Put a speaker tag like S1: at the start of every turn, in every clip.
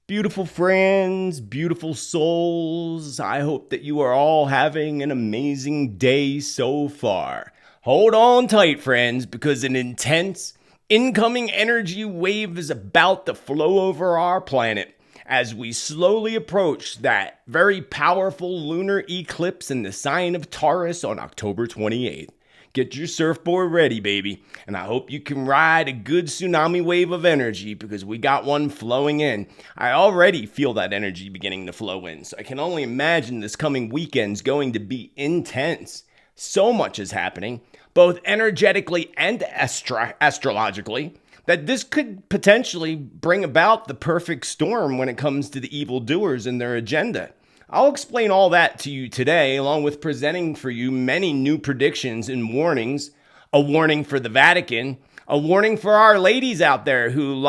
S1: Beautiful friends, beautiful souls, I hope that you are all having an amazing day so far. Hold on tight, friends, because an intense incoming energy wave is about to flow over our planet as we slowly approach that very powerful lunar eclipse in the sign of Taurus on October 28th. Get your surfboard ready, baby, and I hope you can ride a good tsunami wave of energy because we got one flowing in. I already feel that energy beginning to flow in, so I can only imagine this coming weekend's going to be intense. So much is happening, both energetically and astrologically, that this could potentially bring about the perfect storm when it comes to the evildoers and their agenda. I'll explain all that to you today, along with presenting for you many new predictions and warnings. A warning for the Vatican, a warning for our ladies out there who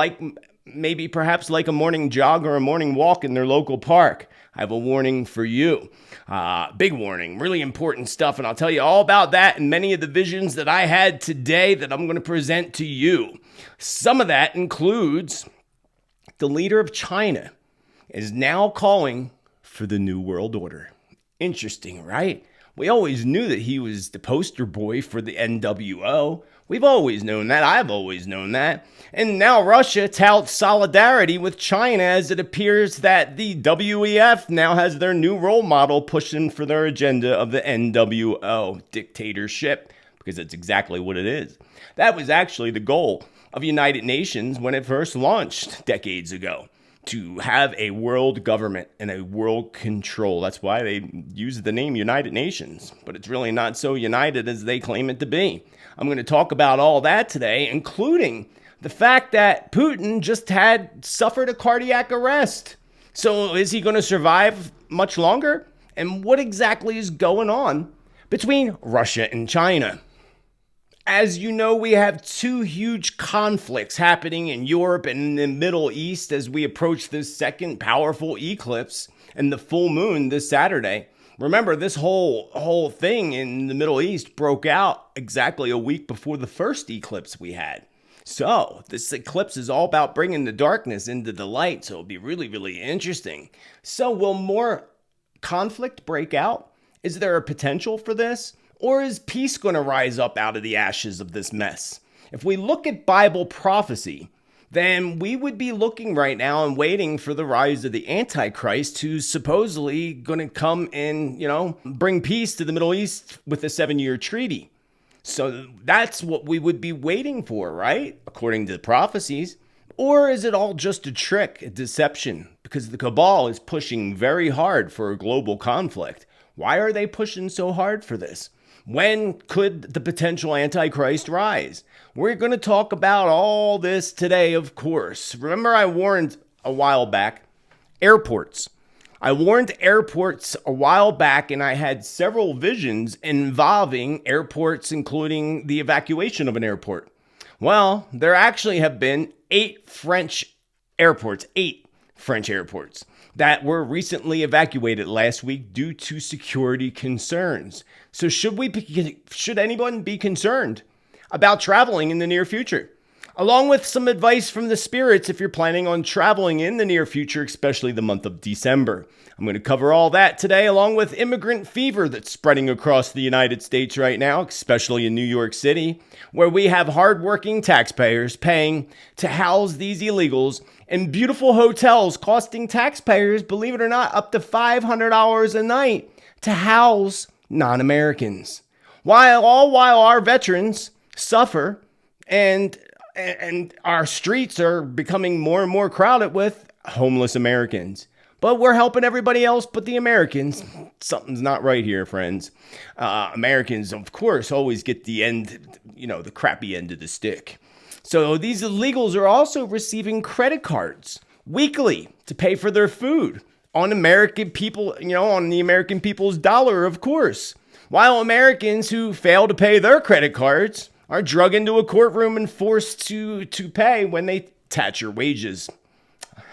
S1: perhaps like a morning jog or a morning walk in their local park. I have a warning for you. Big warning, really important stuff, and I'll tell you all about that and many of the visions that I had today that I'm going to present to you. Some of that includes the leader of China is now calling for the New World Order. Interesting, right? We always knew that he was the poster boy for the NWO. We've always known that. I've always known that. And now Russia touts solidarity with China as it appears that the WEF now has their new role model pushing for their agenda of the NWO dictatorship, because that's exactly what it is. That was actually the goal of United Nations when it first launched decades ago, to have a world government and a world control. That's why they use the name United Nations, but it's really not so united as they claim it to be. I'm going to talk about all that today, including the fact that Putin just suffered a cardiac arrest. So is he going to survive much longer? And what exactly is going on between Russia and China? As you know, we have two huge conflicts happening in Europe and in the Middle East as we approach this second powerful eclipse and the full moon this Saturday. Remember, this whole thing in the Middle East broke out exactly a week before the first eclipse we had. So this eclipse is all about bringing the darkness into the light, so it'll be really, really interesting. So will more conflict break out? Is there a potential for this? Or is peace going to rise up out of the ashes of this mess? If we look at Bible prophecy, then we would be looking right now and waiting for the rise of the Antichrist, who's supposedly going to come and, bring peace to the Middle East with a 7-year treaty. So that's what we would be waiting for, right? According to the prophecies. Or is it all just a trick, a deception? Because the cabal is pushing very hard for a global conflict. Why are they pushing so hard for this? When could the potential Antichrist rise? We're going to talk about all this today, of course. Remember, I warned a while back, airports. I warned airports a while back, and I had several visions involving airports, including the evacuation of an airport. Well, there actually have been 8 French airports that were recently evacuated last week due to security concerns. So should anyone be concerned about traveling in the near future? Along with some advice from the spirits if you're planning on traveling in the near future, especially the month of December. I'm going to cover all that today, along with immigrant fever that's spreading across the United States right now, especially in New York City, where we have hardworking taxpayers paying to house these illegals in beautiful hotels, costing taxpayers, believe it or not, up to $500 a night to house non-Americans. While our veterans suffer and our streets are becoming more and more crowded with homeless Americans. But we're helping everybody else but the Americans. Something's not right here, friends. Americans, of course, always get the crappy end of the stick. So these illegals are also receiving credit cards weekly to pay for their food on American people, on the American people's dollar, of course. While Americans who fail to pay their credit cards are drug into a courtroom and forced to pay when they attach your wages.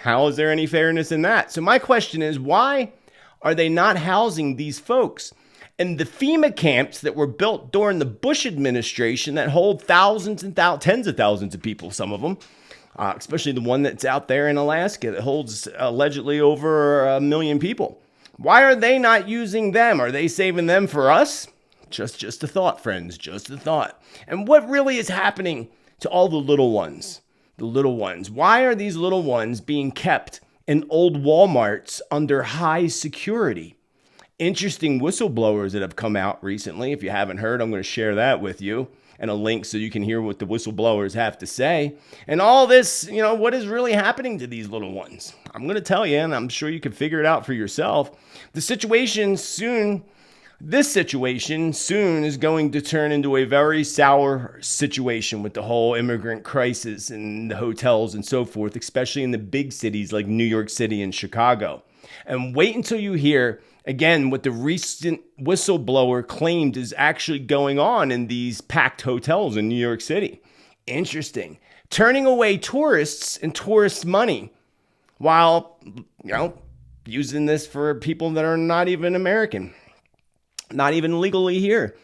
S1: How is there any fairness in that? So my question is, why are they not housing these folks in the FEMA camps that were built during the Bush administration that hold thousands and tens of thousands of people, some of them? especially the one that's out there in Alaska that holds allegedly over 1 million people. Why are they not using them? Are they saving them for us? Just a thought, friends, just a thought. And what really is happening to all the little ones? The little ones. Why are these little ones being kept in old Walmarts under high security? Interesting whistleblowers that have come out recently. If you haven't heard, I'm going to share that with you and a link so you can hear what the whistleblowers have to say. And all this, what is really happening to these little ones? I'm going to tell you, and I'm sure you can figure it out for yourself. This situation soon is going to turn into a very sour situation with the whole immigrant crisis and the hotels and so forth, especially in the big cities like New York City and Chicago. And wait until you hear, again, what the recent whistleblower claimed is actually going on in these packed hotels in New York City. Interesting. Turning away tourists and tourist money while, using this for people that are not even American, not even legally here.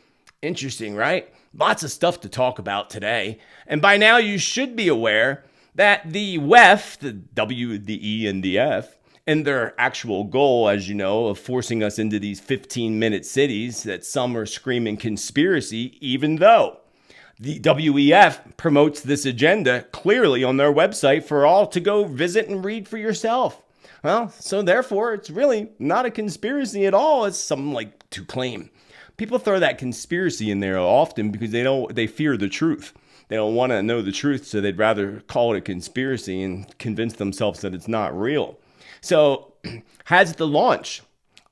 S1: Interesting, right? Lots of stuff to talk about today. And by now you should be aware that the WEF, the W, the E, and the F, and their actual goal, as you know, of forcing us into these 15-minute cities that some are screaming conspiracy, even though the WEF promotes this agenda clearly on their website for all to go visit and read for yourself. Well, so therefore, it's really not a conspiracy at all, as some like to claim. People throw that conspiracy in there often because they fear the truth. They don't want to know the truth, so they'd rather call it a conspiracy and convince themselves that it's not real. So, has the launch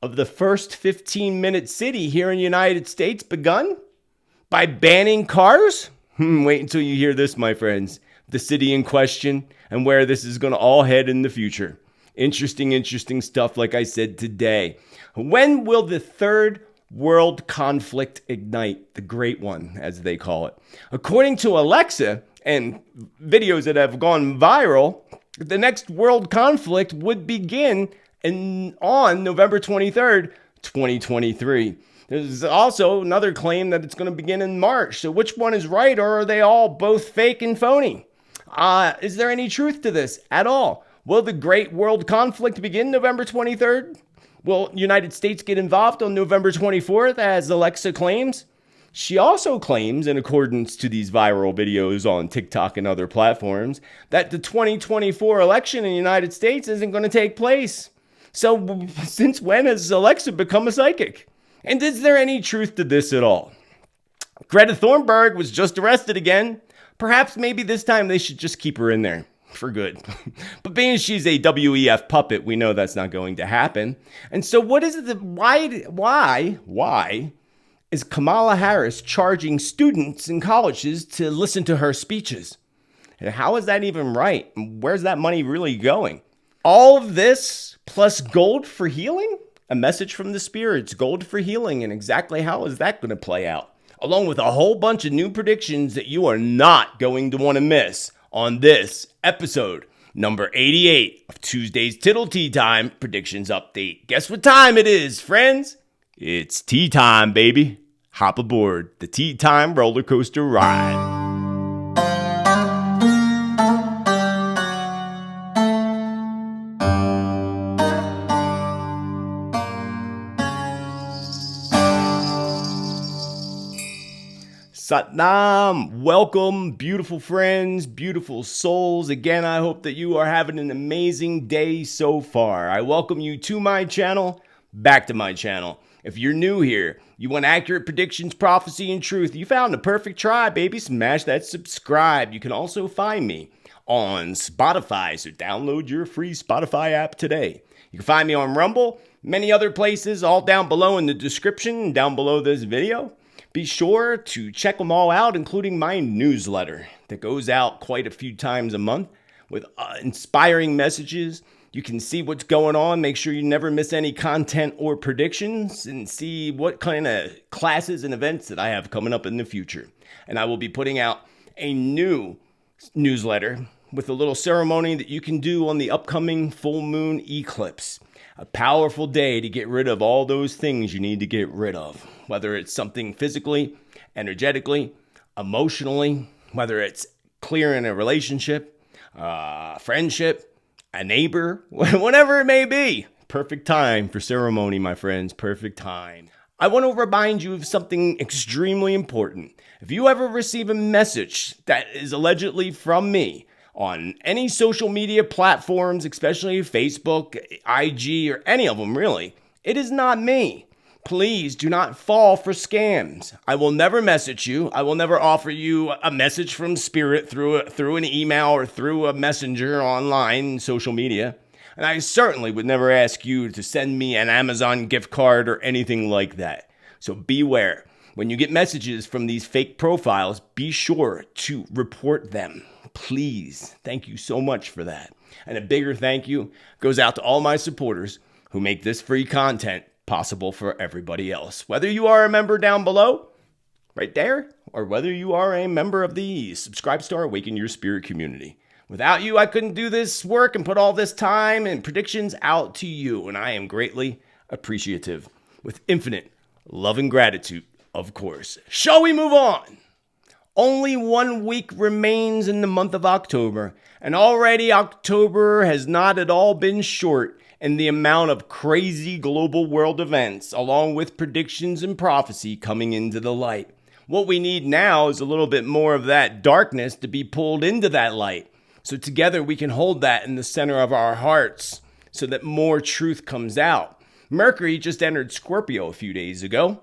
S1: of the first 15-minute city here in the United States begun? By banning cars? Wait until you hear this, my friends. The city in question and where this is going to all head in the future. Interesting stuff, like I said today. When will the third world conflict ignite? The great one, as they call it. According to Alexa and videos that have gone viral, the next world conflict would begin on November 23rd, 2023. There's also another claim that it's going to begin in March. So which one is right, or are they all both fake and phony? Is there any truth to this at all? Will the great world conflict begin November 23rd? Will United States get involved on November 24th, as Alexa claims? She also claims, in accordance to these viral videos on TikTok and other platforms, that the 2024 election in the United States isn't going to take place. So since when has Alexa become a psychic? And is there any truth to this at all? Greta Thunberg was just arrested again. Perhaps maybe this time they should just keep her in there for good. But being she's a WEF puppet, we know that's not going to happen. And so what is it why is Kamala Harris charging students in colleges to listen to her speeches? And how is that even right? Where's that money really going? All of this plus gold for healing? A message from the spirits, gold for healing, and exactly how is that going to play out? Along with a whole bunch of new predictions that you are not going to want to miss on this episode, number 88 of Tuesday's Tittle Tea Time Predictions Update. Guess what time it is, friends? It's tea time, baby. Hop aboard the Tea Time roller coaster ride. Satnam, welcome, beautiful friends, beautiful souls. Again, I hope that you are having an amazing day so far. I welcome you to my channel, back to my channel. If you're new here, you want accurate predictions, prophecy, and truth, you found the perfect tribe, baby. Smash that subscribe. You can also find me on Spotify, so download your free Spotify app today. You can find me on Rumble, many other places, all down below in the description, down below this video. Be sure to check them all out, including my newsletter that goes out quite a few times a month with inspiring messages. You can see what's going on. Make sure you never miss any content or predictions and see what kind of classes and events that I have coming up in the future. And I will be putting out a new newsletter with a little ceremony that you can do on the upcoming full moon eclipse. A powerful day to get rid of all those things you need to get rid of, whether it's something physically, energetically, emotionally, whether it's clearing a relationship, friendship, a neighbor, whatever it may be. Perfect time for ceremony, my friends. Perfect time. I want to remind you of something extremely important. If you ever receive a message that is allegedly from me on any social media platforms, especially Facebook, IG, or any of them really, it is not me. Please do not fall for scams. I will never message you. I will never offer you a message from Spirit through an email or through a messenger online, social media. And I certainly would never ask you to send me an Amazon gift card or anything like that. So beware. When you get messages from these fake profiles, be sure to report them. Please. Thank you so much for that. And a bigger thank you goes out to all my supporters who make this free content possible for everybody else. Whether you are a member down below, right there, or whether you are a member of the Subscribe Star Awaken Your Spirit community. Without you, I couldn't do this work and put all this time and predictions out to you, and I am greatly appreciative. With infinite love and gratitude, of course. Shall we move on? Only 1 week remains in the month of October, and already October has not at all been short in the amount of crazy global world events, along with predictions and prophecy coming into the light. What we need now is a little bit more of that darkness to be pulled into that light. So together we can hold that in the center of our hearts so that more truth comes out. Mercury just entered Scorpio a few days ago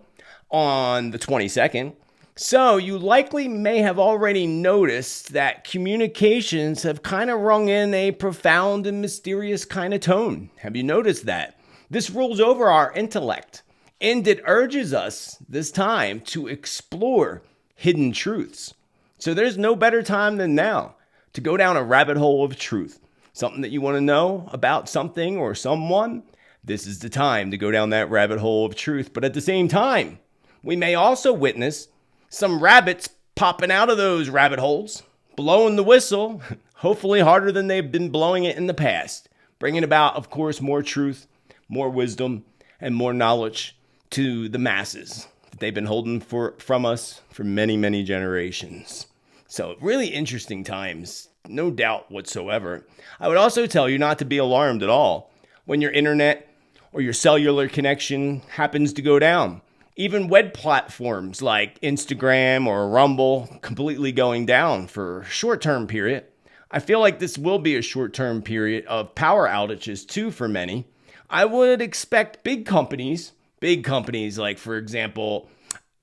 S1: on the 22nd. So you likely may have already noticed that communications have kind of rung in a profound and mysterious kind of tone. Have you noticed that? This rules over our intellect, and it urges us this time to explore hidden truths. So there's no better time than now to go down a rabbit hole of truth. Something that you want to know about something or someone, this is the time to go down that rabbit hole of truth. But at the same time, we may also witness some rabbits popping out of those rabbit holes, blowing the whistle, hopefully harder than they've been blowing it in the past, bringing about, of course, more truth, more wisdom, and more knowledge to the masses that they've been holding from us for many, many generations. So really interesting times, no doubt whatsoever. I would also tell you not to be alarmed at all when your internet or your cellular connection happens to go down. Even web platforms like Instagram or Rumble completely going down for a short-term period. I feel like this will be a short-term period of power outages too for many. I would expect big companies like, for example,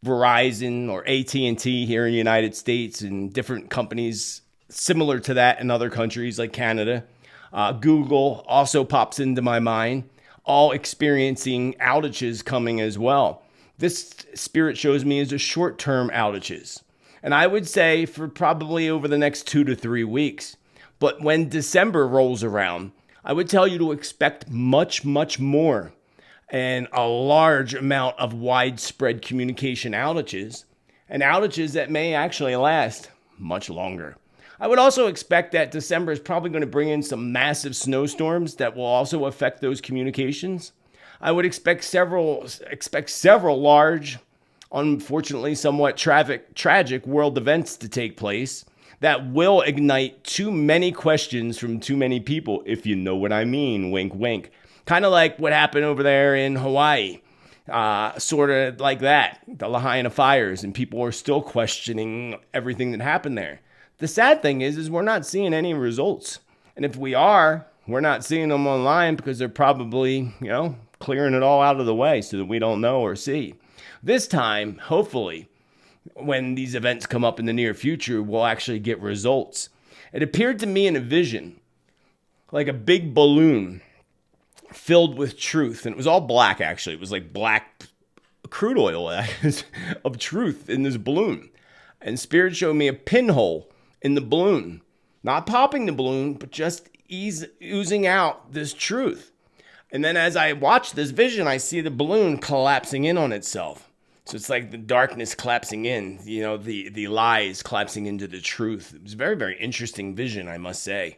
S1: Verizon or AT&T here in the United States, and different companies similar to that in other countries like Canada. Google also pops into my mind, all experiencing outages coming as well. This Spirit shows me is a short-term outages. And I would say for probably over the next 2 to 3 weeks. But when December rolls around, I would tell you to expect much, much more, and a large amount of widespread communication outages, and outages that may actually last much longer. I would also expect that December is probably going to bring in some massive snowstorms that will also affect those communications. I would expect several large, unfortunately somewhat tragic world events to take place that will ignite too many questions from too many people, if you know what I mean. Wink, wink. Kind of like what happened over there in Hawaii. Sort of like that. The Lahaina fires, and people are still questioning everything that happened there. The sad thing is we're not seeing any results. And if we are, we're not seeing them online because they're probably, clearing it all out of the way so that we don't know or see. This time, hopefully, when these events come up in the near future, we'll actually get results. It appeared to me in a vision like a big balloon filled with truth. And it was all black, actually. It was like black crude oil of truth in this balloon. And Spirit showed me a pinhole in the balloon. Not popping the balloon, but just oozing out this truth. And then as I watch this vision, I see the balloon collapsing in on itself. So it's like the darkness collapsing in, the lies collapsing into the truth. It was a very, very interesting vision, I must say.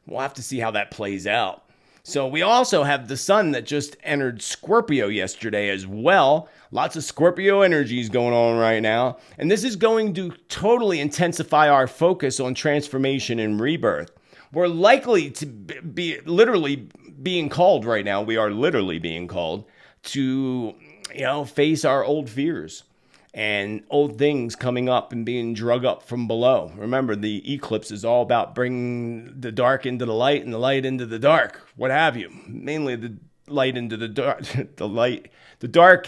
S1: We'll have to see how that plays out. So we also have the sun that just entered Scorpio yesterday as well. Lots of Scorpio energies going on right now. And this is going to totally intensify our focus on transformation and rebirth. We're likely to be literally being called right now. We are literally being called to, face our old fears and old things coming up and being drug up from below. Remember, the eclipse is all about bringing the dark into the light and the light into the dark, what have you. Mainly the light into the dark, the dark.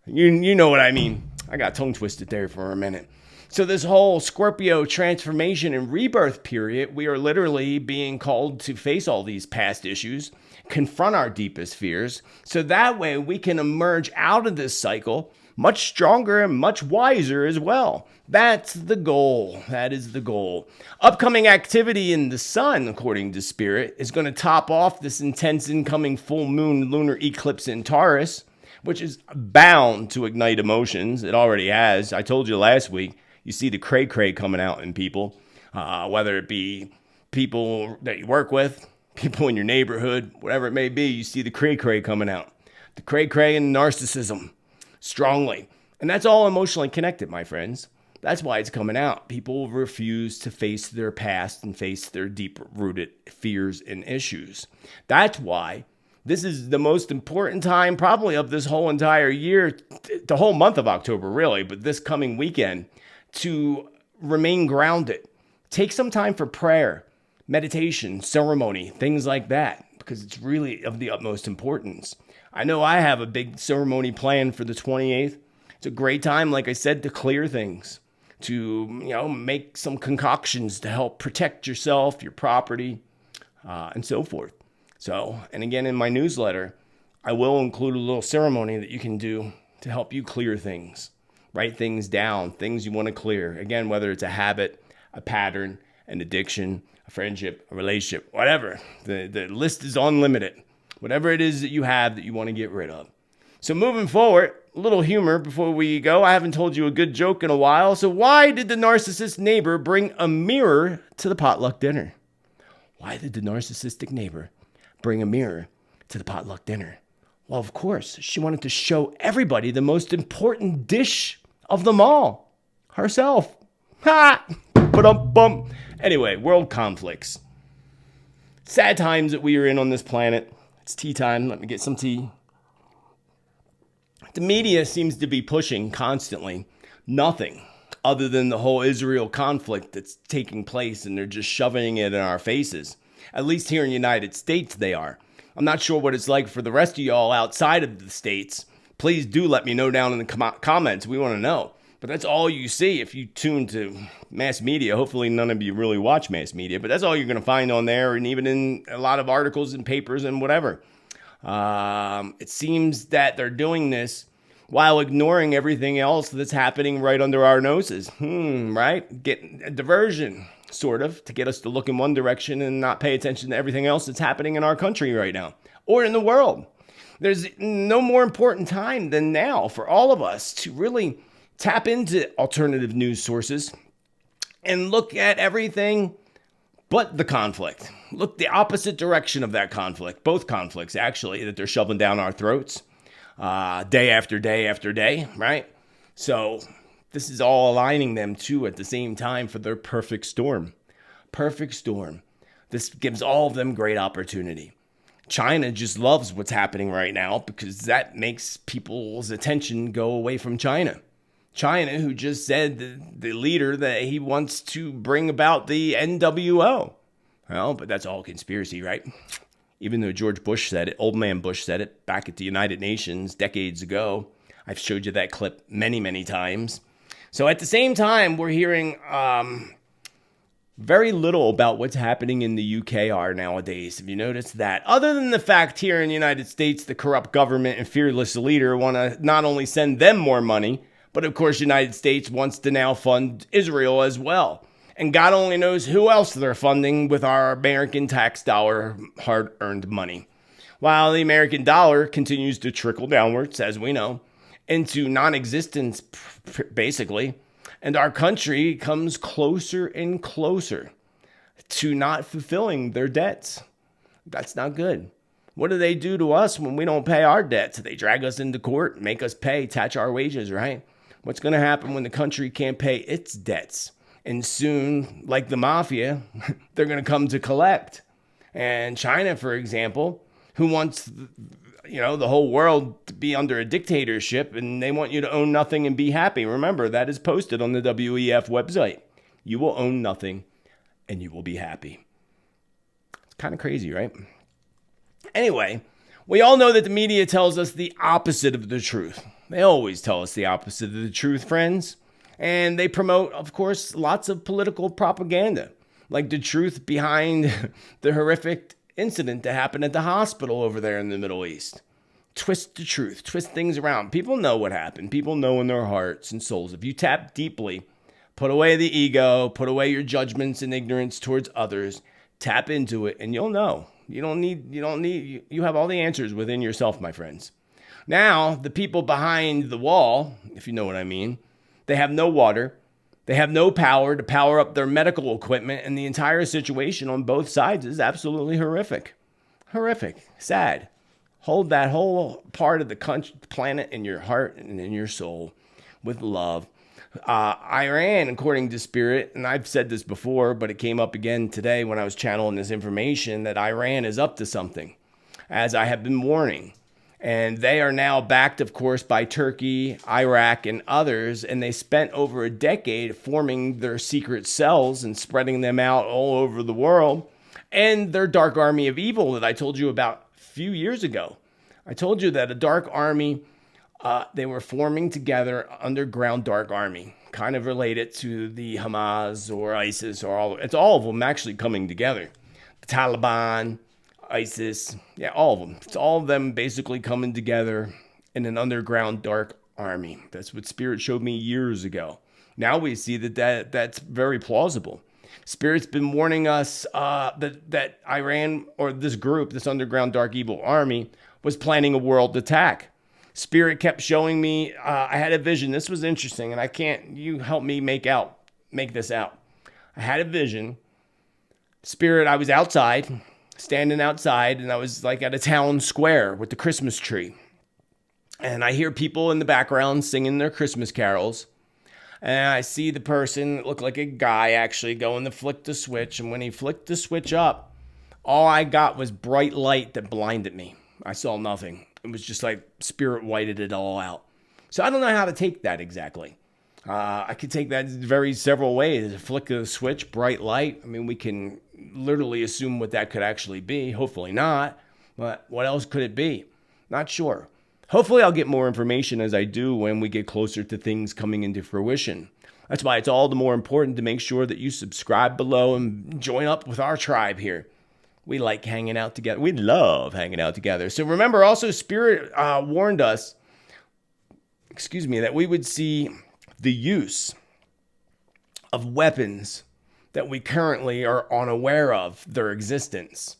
S1: You know what I mean. I got tongue twisted there for a minute. So this whole Scorpio transformation and rebirth period, we are literally being called to face all these past issues, confront our deepest fears, so that way we can emerge out of this cycle much stronger and much wiser as well. That's the goal. That is the goal. Upcoming activity in the sun, according to Spirit, is going to top off this intense incoming full moon lunar eclipse in Taurus, which is bound to ignite emotions. It already has. I told you last week. You see the cray-cray coming out in people, whether it be people that you work with, people in your neighborhood, whatever it may be, you see the cray-cray coming out. The cray-cray and narcissism, strongly. And that's all emotionally connected, my friends. That's why it's coming out. People refuse to face their past and face their deep-rooted fears and issues. That's why this is the most important time probably of this whole entire year, the whole month of October, really, but this coming weekend, to remain grounded. Take some time for prayer, meditation, ceremony, things like that, because it's really of the utmost importance. I know I have a big ceremony planned for the 28th. It's a great time, like I said, to clear things, to make some concoctions to help protect yourself, your property, and so forth. So, and again, in my newsletter, I will include a little ceremony that you can do to help you clear things. Write things down, things you want to clear. Again, whether it's a habit, a pattern, an addiction, a friendship, a relationship, whatever. The list is unlimited. Whatever it is that you have that you want to get rid of. So moving forward, a little humor before we go. I haven't told you a good joke in a while. So why did the narcissist neighbor bring a mirror to the potluck dinner? Why did the narcissistic neighbor bring a mirror to the potluck dinner? Well, of course, she wanted to show everybody the most important dish of them all. Herself. Ha! Ba-dum-bum. Anyway, world conflicts. Sad times that we are in on this planet. It's tea time. Let me get some tea. The media seems to be pushing constantly nothing other than the whole Israel conflict that's taking place, and they're just shoving it in our faces. At least here in the United States, they are. I'm not sure what it's like for the rest of y'all outside of the States. Please do let me know down in the comments. We want to know. But that's all you see if you tune to mass media. Hopefully none of you really watch mass media, but that's all you're going to find on there, and even in a lot of articles and papers and whatever. It seems that they're doing this while ignoring everything else that's happening right under our noses. Right? Getting a diversion, sort of, to get us to look in one direction and not pay attention to everything else that's happening in our country right now or in the world. There's no more important time than now for all of us to really tap into alternative news sources and look at everything but the conflict. Look the opposite direction of that conflict. Both conflicts, actually, that they're shoving down our throats day after day after day, right? So this is all aligning them, too, at the same time for their perfect storm. Perfect storm. This gives all of them great opportunity. China just loves what's happening right now because that makes people's attention go away from China. China, who just said, the leader, that he wants to bring about the NWO. Well, but that's all conspiracy, right? Even though George Bush said it, old man Bush said it back at the United Nations decades ago. I've showed you that clip many, many times. So at the same time, we're hearing very little about what's happening in the UKR nowadays. Have you noticed that? Other than the fact here in the United States, the corrupt government and fearless leader want to not only send them more money, but of course, the United States wants to now fund Israel as well. And God only knows who else they're funding with our American tax dollar hard-earned money. While the American dollar continues to trickle downwards, as we know, into non-existence, basically, and our country comes closer and closer to not fulfilling their debts. That's not good. What do they do to us when we don't pay our debts? They drag us into court, make us pay, attach our wages, right? What's going to happen when the country can't pay its debts? And soon, like the mafia, they're going to come to collect. And China, for example, who wants the whole world to be under a dictatorship, and they want you to own nothing and be happy. Remember, that is posted on the WEF website. You will own nothing and you will be happy. It's kind of crazy, right? Anyway, we all know that the media tells us the opposite of the truth. They always tell us the opposite of the truth, friends. And they promote, of course, lots of political propaganda, like the truth behind the horrific incident that happened at the hospital over there in the Middle East. Twist the truth, twist things around. People know what happened. People know in their hearts and souls. If you tap deeply, put away the ego, put away your judgments and ignorance towards others, tap into it, and you'll know. You have all the answers within yourself, my friends. Now, the people behind the wall, if you know what I mean, they have no water. They have no power to power up their medical equipment, and the entire situation on both sides is absolutely horrific. Horrific. Sad. Hold that whole part of the planet in your heart and in your soul with love. Iran, according to Spirit, and I've said this before, but it came up again today when I was channeling this information, that Iran is up to something, as I have been warning. And they are now backed, of course, by Turkey, Iraq, and others. And they spent over a decade forming their secret cells and spreading them out all over the world. And their dark army of evil that I told you about a few years ago. I told you that a dark army, they were forming together, underground dark army, kind of related to the Hamas or ISIS or it's all of them actually coming together. The Taliban, ISIS, all of them. It's all of them basically coming together in an underground dark army. That's what Spirit showed me years ago. Now we see that's very plausible. Spirit's been warning us that Iran, or this group, this underground dark evil army, was planning a world attack. Spirit kept showing me, I had a vision. This was interesting, and you help me make this out. I had a vision. Spirit, I was outside, standing outside, and I was like at a town square with the Christmas tree. And I hear people in the background singing their Christmas carols. And I see the person that looked like a guy actually going to flick the switch. And when he flicked the switch up, all I got was bright light that blinded me. I saw nothing. It was just like Spirit whited it all out. So I don't know how to take that exactly. I could take that several ways. Flick of the switch, bright light. I mean, we can literally assume what that could actually be. Hopefully not. But what else could it be? Not sure. Hopefully I'll get more information as I do when we get closer to things coming into fruition. That's why it's all the more important to make sure that you subscribe below and join up with our tribe here. We like hanging out together. We love hanging out together. So remember also, Spirit warned us, that we would see the use of weapons that we currently are unaware of their existence.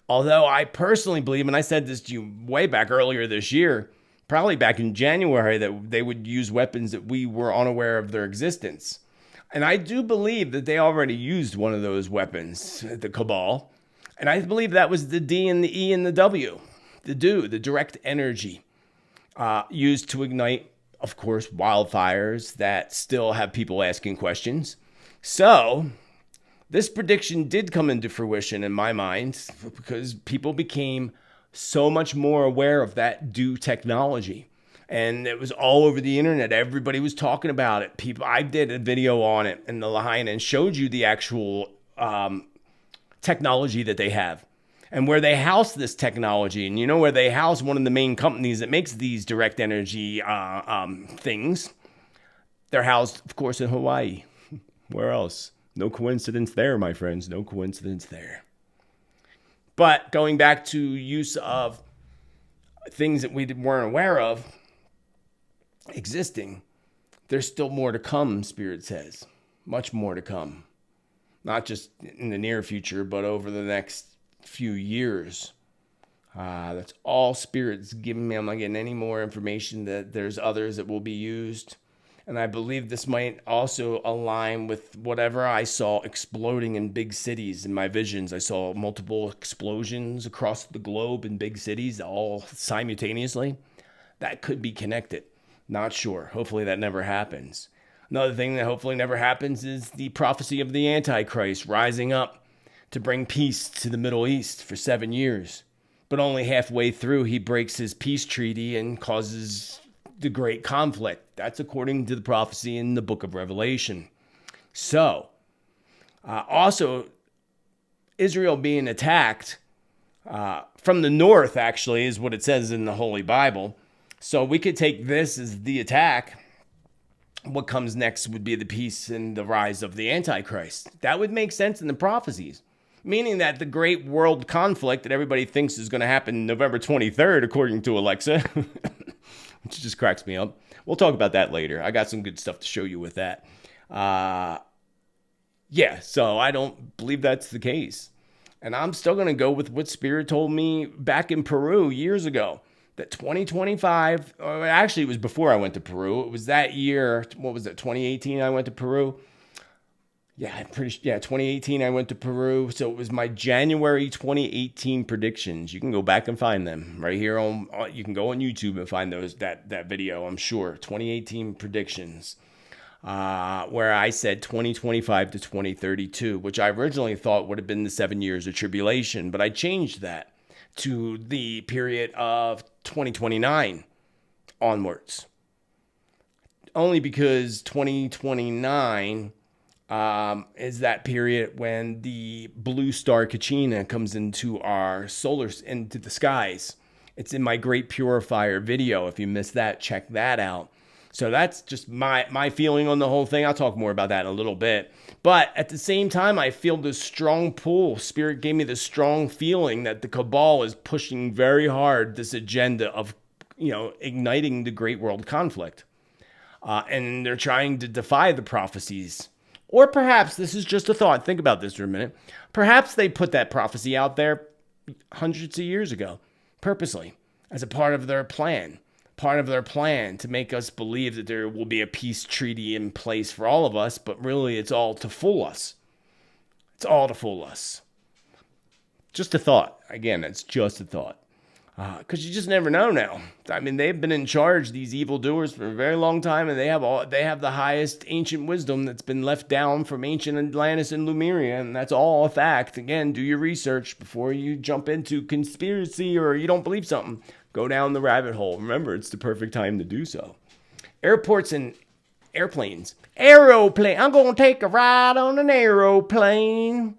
S1: Although I personally believe, and I said this to you way back earlier this year, probably back in January, that they would use weapons that we were unaware of their existence. And I do believe that they already used one of those weapons, the Cabal. And I believe that was the D and the E and the W, the direct energy used to ignite, of course, wildfires that still have people asking questions. So this prediction did come into fruition in my mind because people became so much more aware of that new technology. And it was all over the internet. Everybody was talking about it. I did a video on it in the line and showed you the actual technology that they have and where they house this technology. And you know where they house one of the main companies that makes these direct energy things. They're housed, of course, in Hawaii. Where else? No coincidence there, my friends. No coincidence there. But going back to use of things that we weren't aware of existing, there's still more to come, Spirit says. Much more to come. Not just in the near future, but over the next few years. That's all Spirit's giving me. I'm not getting any more information that there's others that will be used. And I believe this might also align with whatever I saw exploding in big cities in my visions. I saw multiple explosions across the globe in big cities, all simultaneously. That could be connected. Not sure. Hopefully that never happens. Another thing that hopefully never happens is the prophecy of the Antichrist rising up to bring peace to the Middle East for 7 years. But only halfway through, he breaks his peace treaty and causes the great conflict. That's according to the prophecy in the book of Revelation. So, also, Israel being attacked from the north, actually, is what it says in the Holy Bible. So we could take this as the attack. What comes next would be the peace and the rise of the Antichrist. That would make sense in the prophecies. Meaning that the great world conflict that everybody thinks is going to happen November 23rd, according to Alexa, which just cracks me up. We'll talk about that later. I got some good stuff to show you with that. So I don't believe that's the case. And I'm still going to go with what Spirit told me back in Peru years ago. That 2025, or actually it was before I went to Peru. It was that year, 2018 I went to Peru. Yeah, 2018 I went to Peru. So it was my January 2018 predictions. You can go back and find them right here you can go on YouTube and find that video, I'm sure. 2018 predictions. Where I said 2025 to 2032, which I originally thought would have been the 7 years of tribulation, but I changed that to the period of 2029 onwards. Only because 2029 is that period when the blue star Kachina comes into into the skies. It's in my Great Purifier video. If you missed that, check that out. So that's just my feeling on the whole thing. I'll talk more about that in a little bit. But at the same time, I feel this strong pull. Spirit gave me this strong feeling that the cabal is pushing very hard this agenda of, igniting the great world conflict. And they're trying to defy the prophecies. Or perhaps this is just a thought. Think about this for a minute. Perhaps they put that prophecy out there hundreds of years ago, purposely, as a part of their plan. Part of their plan to make us believe that there will be a peace treaty in place for all of us, but really it's all to fool us. It's all to fool us. Just a thought. Again, it's just a thought. Because you just never know now. I mean, they've been in charge, these evildoers, for a very long time, and they have the highest ancient wisdom that's been left down from ancient Atlantis and Lemuria, and that's all a fact. Again, do your research before you jump into conspiracy or you don't believe something. Go down the rabbit hole. Remember, it's the perfect time to do so. Airports and airplanes. Aeroplane. I'm going to take a ride on an aeroplane.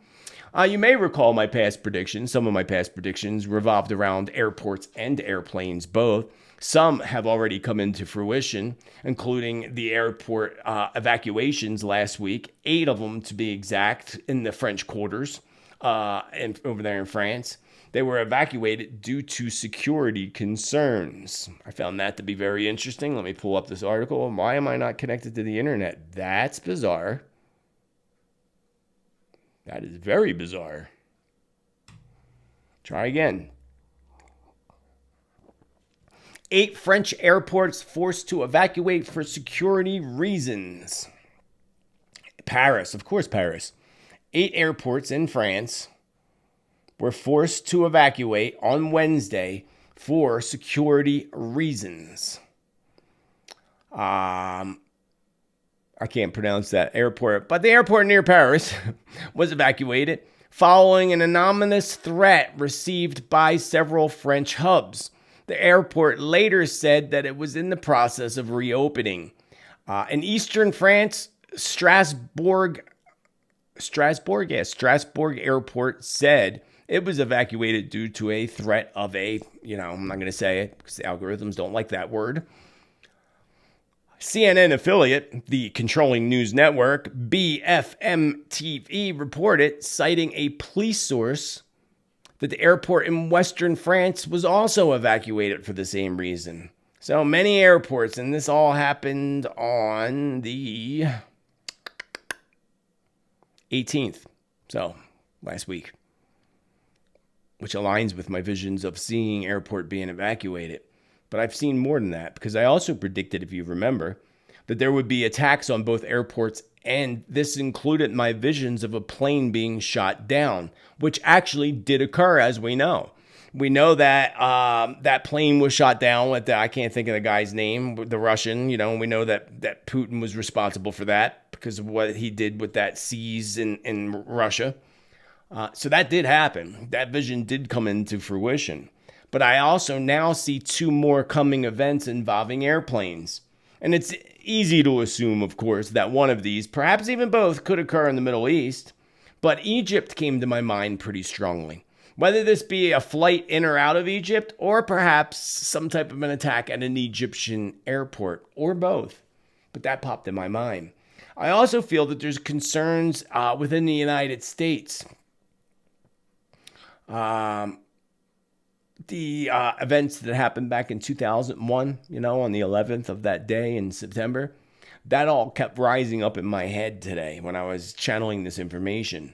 S1: You may recall my past predictions. Some of my past predictions revolved around airports and airplanes both. Some have already come into fruition, including the airport evacuations last week. 8 of them, to be exact, in the French quarters over there in France. They were evacuated due to security concerns. I found that to be very interesting. Let me pull up this article. Why am I not connected to the internet? That's bizarre. That is very bizarre. Try again. 8 French airports forced to evacuate for security reasons. Paris, of course, Paris. 8 airports in France were forced to evacuate on Wednesday for security reasons. I can't pronounce that airport, but the airport near Paris was evacuated following an anonymous threat received by several French hubs. The airport later said that it was in the process of reopening. In eastern France, Strasbourg Airport said it was evacuated due to a threat of I'm not going to say it because the algorithms don't like that word. CNN affiliate, the controlling news network, BFM-TV, reported, citing a police source, that the airport in western France was also evacuated for the same reason. So many airports, and this all happened on the 18th, so last week, which aligns with my visions of seeing airport being evacuated. But I've seen more than that, because I also predicted, if you remember, that there would be attacks on both airports, and this included my visions of a plane being shot down, which actually did occur, as we know. We know that that plane was shot down with I can't think of the guy's name, the Russian, and we know that Putin was responsible for that because of what he did with that siege in Russia. So that did happen. That vision did come into fruition. But I also now see 2 more coming events involving airplanes. And it's easy to assume, of course, that one of these, perhaps even both, could occur in the Middle East. But Egypt came to my mind pretty strongly. Whether this be a flight in or out of Egypt, or perhaps some type of an attack at an Egyptian airport, or both. But that popped in my mind. I also feel that there's concerns within the United States. The events that happened back in 2001, on the 11th of that day in September, that all kept rising up in my head today when I was channeling this information.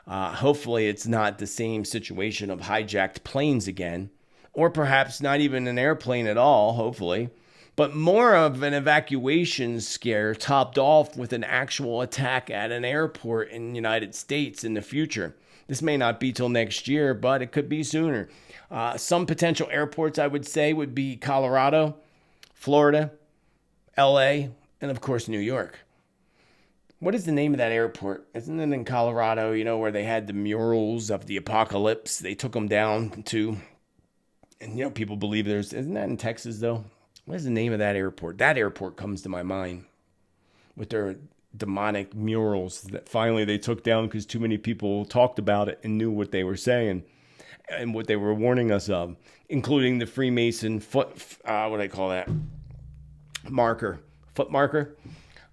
S1: Hopefully it's not the same situation of hijacked planes again, or perhaps not even an airplane at all, hopefully, but more of an evacuation scare topped off with an actual attack at an airport in the United States in the future. This may not be till next year, but it could be sooner. Some potential airports, I would say, would be Colorado, Florida, LA, and of course, New York. What is the name of that airport? Isn't it in Colorado, where they had the murals of the apocalypse? They took them down to, and people believe isn't that in Texas though? What is the name of that airport? That airport comes to my mind with their demonic murals that finally they took down because too many people talked about it and knew what they were saying and what they were warning us of, including the Freemason foot marker,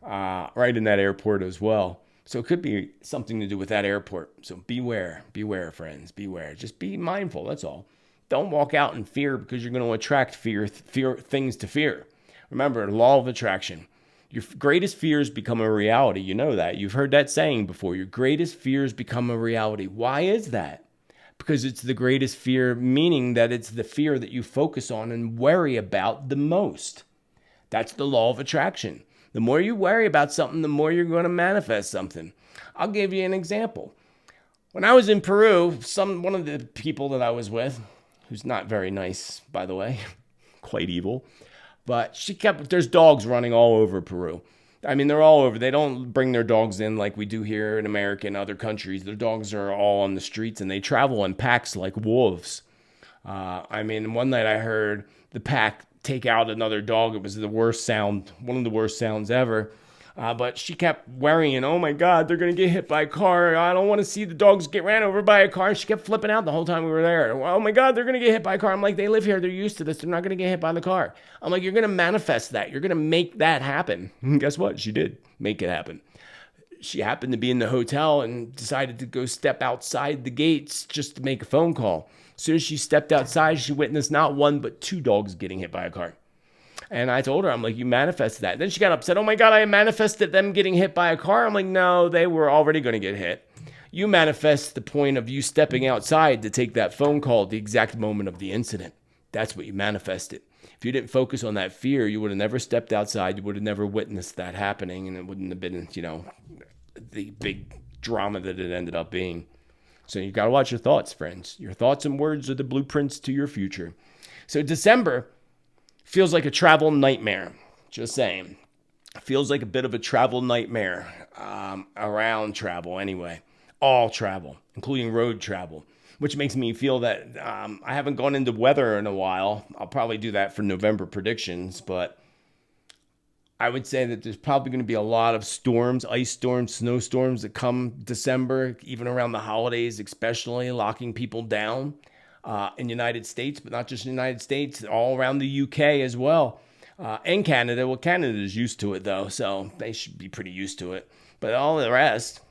S1: right in that airport as well. So it could be something to do with that airport. So beware, friends, beware. Just be mindful, that's all. Don't walk out in fear because you're going to attract things to fear. Remember, law of attraction. Your greatest fears become a reality. You know that. You've heard that saying before. Your greatest fears become a reality. Why is that? Because it's the greatest fear, meaning that it's the fear that you focus on and worry about the most. That's the law of attraction. The more you worry about something, the more you're going to manifest something. I'll give you an example. When I was in Peru, one of the people that I was with, who's not very nice, by the way, quite evil, but there's dogs running all over Peru. I mean, they're all over. They don't bring their dogs in like we do here in America and other countries. Their dogs are all on the streets and they travel in packs like wolves. One night I heard the pack take out another dog. It was the worst sound, one of the worst sounds ever. But she kept worrying, oh my God, they're going to get hit by a car. I don't want to see the dogs get ran over by a car. And she kept flipping out the whole time we were there. Oh my God, they're going to get hit by a car. I'm like, they live here. They're used to this. They're not going to get hit by the car. I'm like, you're going to manifest that. You're going to make that happen. And guess what? She did make it happen. She happened to be in the hotel and decided to go step outside the gates just to make a phone call. As soon as she stepped outside, she witnessed not one, but 2 dogs getting hit by a car. And I told her, I'm like, you manifested that. Then she got upset. Oh my God, I manifested them getting hit by a car. I'm like, no, they were already going to get hit. You manifest the point of you stepping outside to take that phone call at the exact moment of the incident. That's what you manifested. If you didn't focus on that fear, you would have never stepped outside. You would have never witnessed that happening. And it wouldn't have been, the big drama that it ended up being. So you got to watch your thoughts, friends. Your thoughts and words are the blueprints to your future. So December feels like a travel nightmare. Just saying. Feels like a bit of a travel nightmare. Around travel anyway. All travel, including road travel. Which makes me feel that I haven't gone into weather in a while. I'll probably do that for November predictions. But I would say that there's probably going to be a lot of storms, ice storms, snowstorms that come December, even around the holidays, especially locking people down in the United States, but not just in the United States, all around the UK as well. And Canada. Well, Canada's used to it, though, so they should be pretty used to it. But all the rest,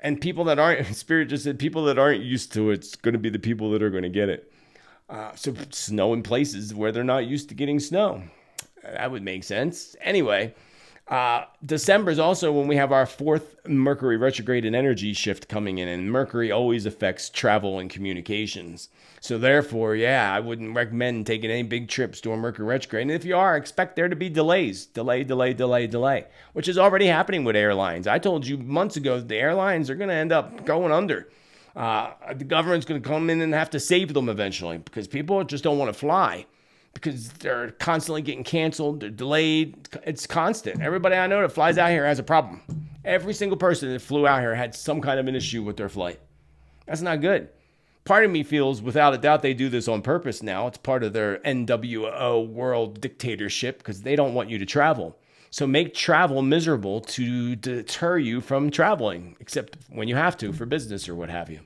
S1: and people that aren't, Spirit just said, people that aren't used to it's going to be the people that are going to get it. So snow in places where they're not used to getting snow. That would make sense. Anyway, December is also when we have our 4th Mercury retrograde and energy shift coming in, and Mercury always affects travel and communications. So therefore, I wouldn't recommend taking any big trips during Mercury retrograde. And if you are, expect there to be delays. Delay, which is already happening with airlines. I told you months ago that the airlines are going to end up going under. The government's going to come in and have to save them eventually because people just don't want to fly because they're constantly getting canceled, they're delayed. It's constant. Everybody I know that flies out here has a problem. Every single person that flew out here had some kind of an issue with their flight. That's not good. Part of me feels, without a doubt, they do this on purpose now. It's part of their NWO world dictatorship because they don't want you to travel. So make travel miserable to deter you from traveling, except when you have to for business or what have you.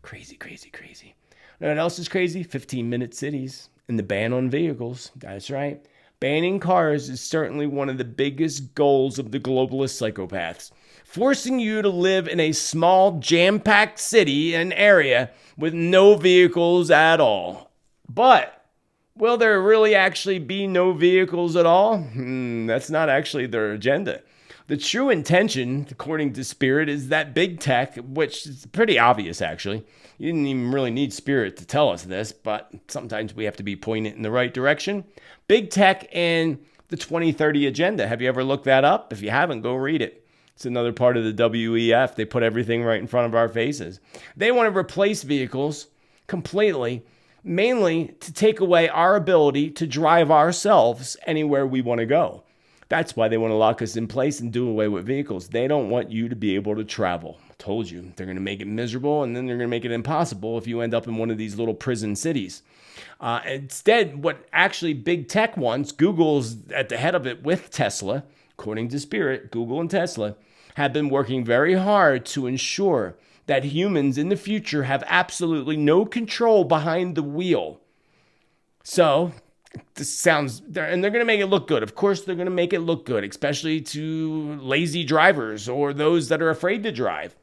S1: Crazy, crazy, crazy. You know what else is crazy? 15-minute cities and the ban on vehicles. That's right. Banning cars is certainly one of the biggest goals of the globalist psychopaths. Forcing you to live in a small, jam-packed city and area with no vehicles at all. But will there really actually be no vehicles at all? That's not actually their agenda. The true intention, according to Spirit, is that big tech, which is pretty obvious actually. You didn't even really need Spirit to tell us this, but sometimes we have to be pointed in the right direction. Big tech and the 2030 agenda. Have you ever looked that up? If you haven't, go read it. It's another part of the WEF. They put everything right in front of our faces. They want to replace vehicles completely, mainly to take away our ability to drive ourselves anywhere we want to go. That's why they want to lock us in place and do away with vehicles. They don't want you to be able to travel. I told you, they're going to make it miserable, and then they're going to make it impossible if you end up in one of these little prison cities. Instead, what actually big tech wants, Google's at the head of it with Tesla, according to Spirit, Google and Tesla, have been working very hard to ensure that humans in the future have absolutely no control behind the wheel. So, this sounds, and they're going to make it look good. Of course, they're going to make it look good, especially to lazy drivers or those that are afraid to drive.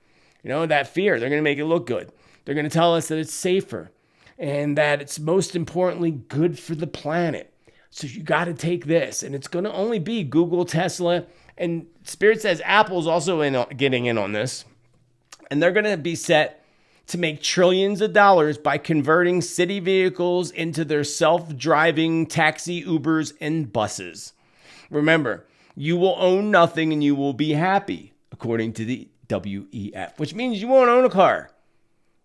S1: You know, that fear, they're going to make it look good. They're going to tell us that it's safer and that it's most importantly good for the planet. So you got to take this, and it's going to only be Google, Tesla, and Spirit says Apple's also getting in on this. And they're going to be set to make trillions of dollars by converting city vehicles into their self-driving taxi, Ubers, and buses. Remember, you will own nothing and you will be happy, according to the WEF, which means you won't own a car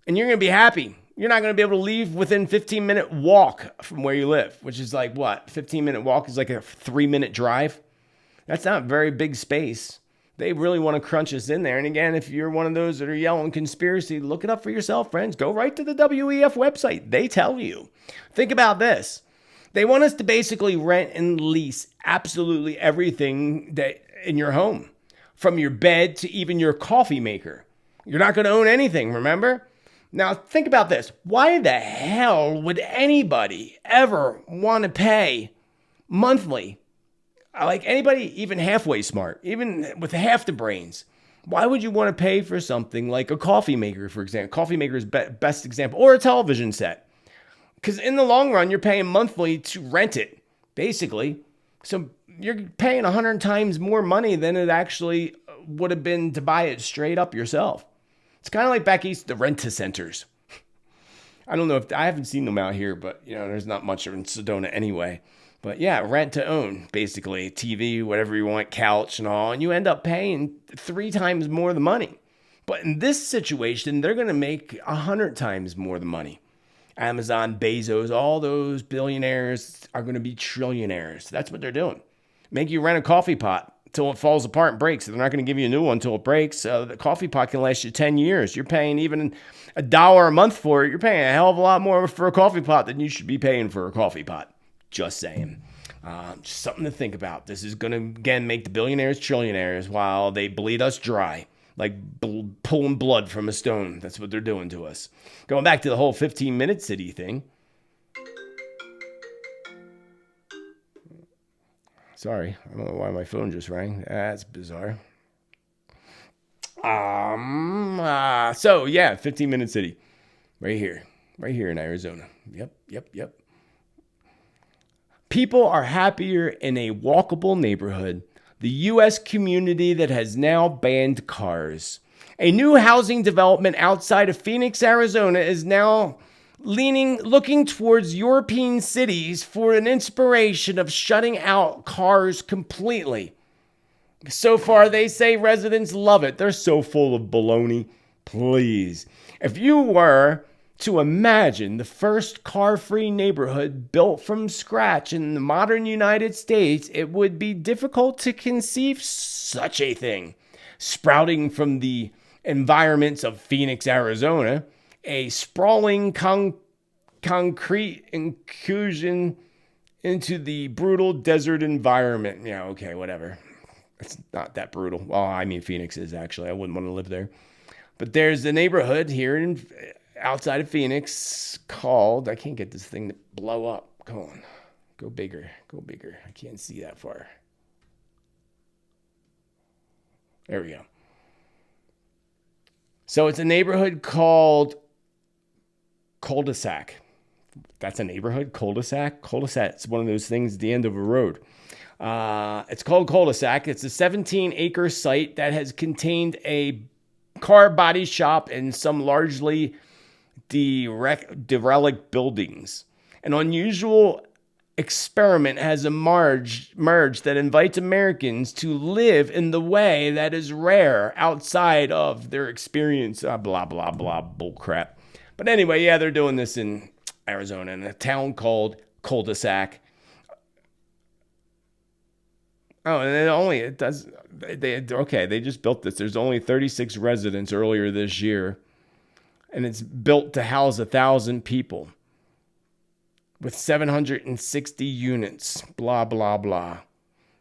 S1: and you're going to be happy. You're not going to be able to leave within 15-minute walk from where you live, which is like what? 15-minute walk is like a 3-minute drive. That's not a very big space. They really want to crunch us in there. And again, if you're one of those that are yelling conspiracy, look it up for yourself, friends. Go right to the WEF website. They tell you. Think about this. They want us to basically rent and lease absolutely everything that in your home, from your bed to even your coffee maker. You're not going to own anything, remember? Now, think about this. Why the hell would anybody ever want to pay monthly? Like anybody even halfway smart, even with half the brains, why would you want to pay for something like a coffee maker, for example? Coffee maker is best example, or a television set. Because in the long run, you're paying monthly to rent it, basically. So you're paying 100 times more money than it actually would have been to buy it straight up yourself. It's kind of like back east, the rent-a-centers. I don't know if, I haven't seen them out here, but you know, there's not much in Sedona anyway. But yeah, rent to own, basically. TV, whatever you want, couch and all. And you end up paying 3 times more of the money. But in this situation, they're going to make 100 times more the money. Amazon, Bezos, all those billionaires are going to be trillionaires. That's what they're doing. Make you rent a coffee pot until it falls apart and breaks. They're not going to give you a new one until it breaks. The coffee pot can last you 10 years. You're paying even $1 a month for it. You're paying a hell of a lot more for a coffee pot than you should be paying for a coffee pot. Just saying. Just something to think about. This is going to, again, make the billionaires trillionaires while they bleed us dry. Like pulling blood from a stone. That's what they're doing to us. Going back to the whole 15-minute city thing. Sorry, I don't know why my phone just rang. That's bizarre. So yeah, 15-minute city. Right here in Arizona. Yep. People are happier in a walkable neighborhood. The U.S. community that has now banned cars. A new housing development outside of Phoenix, Arizona is now looking towards European cities for an inspiration of shutting out cars completely. So far, they say residents love it. They're so full of baloney. Please. If you were to imagine the first car-free neighborhood built from scratch in the modern United States, it would be difficult to conceive such a thing. Sprouting from the environments of Phoenix, Arizona, a sprawling concrete inclusion into the brutal desert environment. Yeah, okay, whatever. It's not that brutal. Well, I mean, Phoenix is actually. I wouldn't want to live there. But there's a neighborhood here outside of Phoenix called, I can't get this thing to blow up. Come on. Go bigger. Go bigger. I can't see that far. There we go. So it's a neighborhood called Cul-de-sac. That's a neighborhood? Cul-de-sac? Cul-de-sac. It's one of those things at the end of a road. It's called Cul-de-sac. It's a 17-acre site that has contained a car body shop and some largely derelict buildings. An unusual experiment has emerged that invites Americans to live in the way that is rare outside of their experience. Blah, blah, blah, bullcrap. But anyway, yeah, they're doing this in Arizona in a town called Cul-de-sac. Oh, and they just built this. There's only 36 residents earlier this year, and it's built to house 1,000 people with 760 units, blah, blah, blah.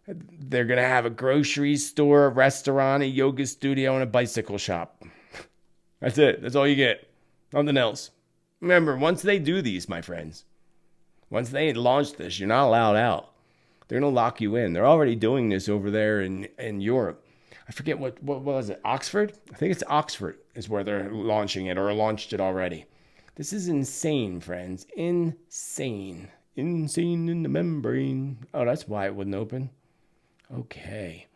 S1: They're going to have a grocery store, a restaurant, a yoga studio, and a bicycle shop. That's it. That's all you get. Nothing else. Remember, once they do these, my friends, once they launch this, you're not allowed out. They're going to lock you in. They're already doing this over there in Europe. I forget what was it? Oxford? I think it's Oxford is where they're launching it or launched it already. This is insane, friends. Insane. Insane in the membrane. Oh, that's why it wouldn't open. Okay.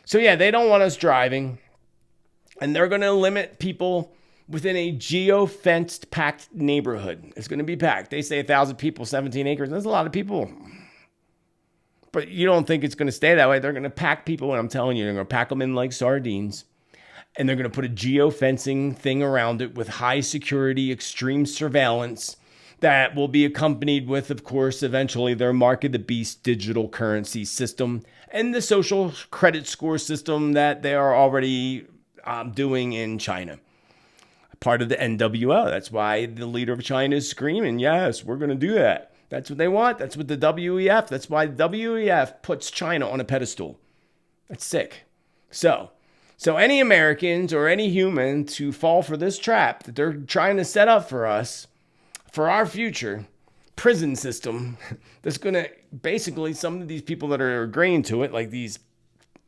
S1: So, yeah, they don't want us driving. And they're going to limit people within a geo-fenced, packed neighborhood. It's going to be packed. They say 1,000 people, 17 acres. That's a lot of people. But you don't think it's going to stay that way. They're going to pack people, and I'm telling you, they're going to pack them in like sardines. And they're going to put a geo-fencing thing around it with high security, extreme surveillance that will be accompanied with, of course, eventually their Mark of the Beast digital currency system and the social credit score system that they are already doing in China. Part of the NWO. That's why the leader of China is screaming, yes, we're going to do that. That's what they want. That's what the WEF. That's why the WEF puts China on a pedestal. That's sick. So any Americans or any human to fall for this trap that they're trying to set up for us, for our future prison system, that's going to basically, some of these people that are agreeing to it, like these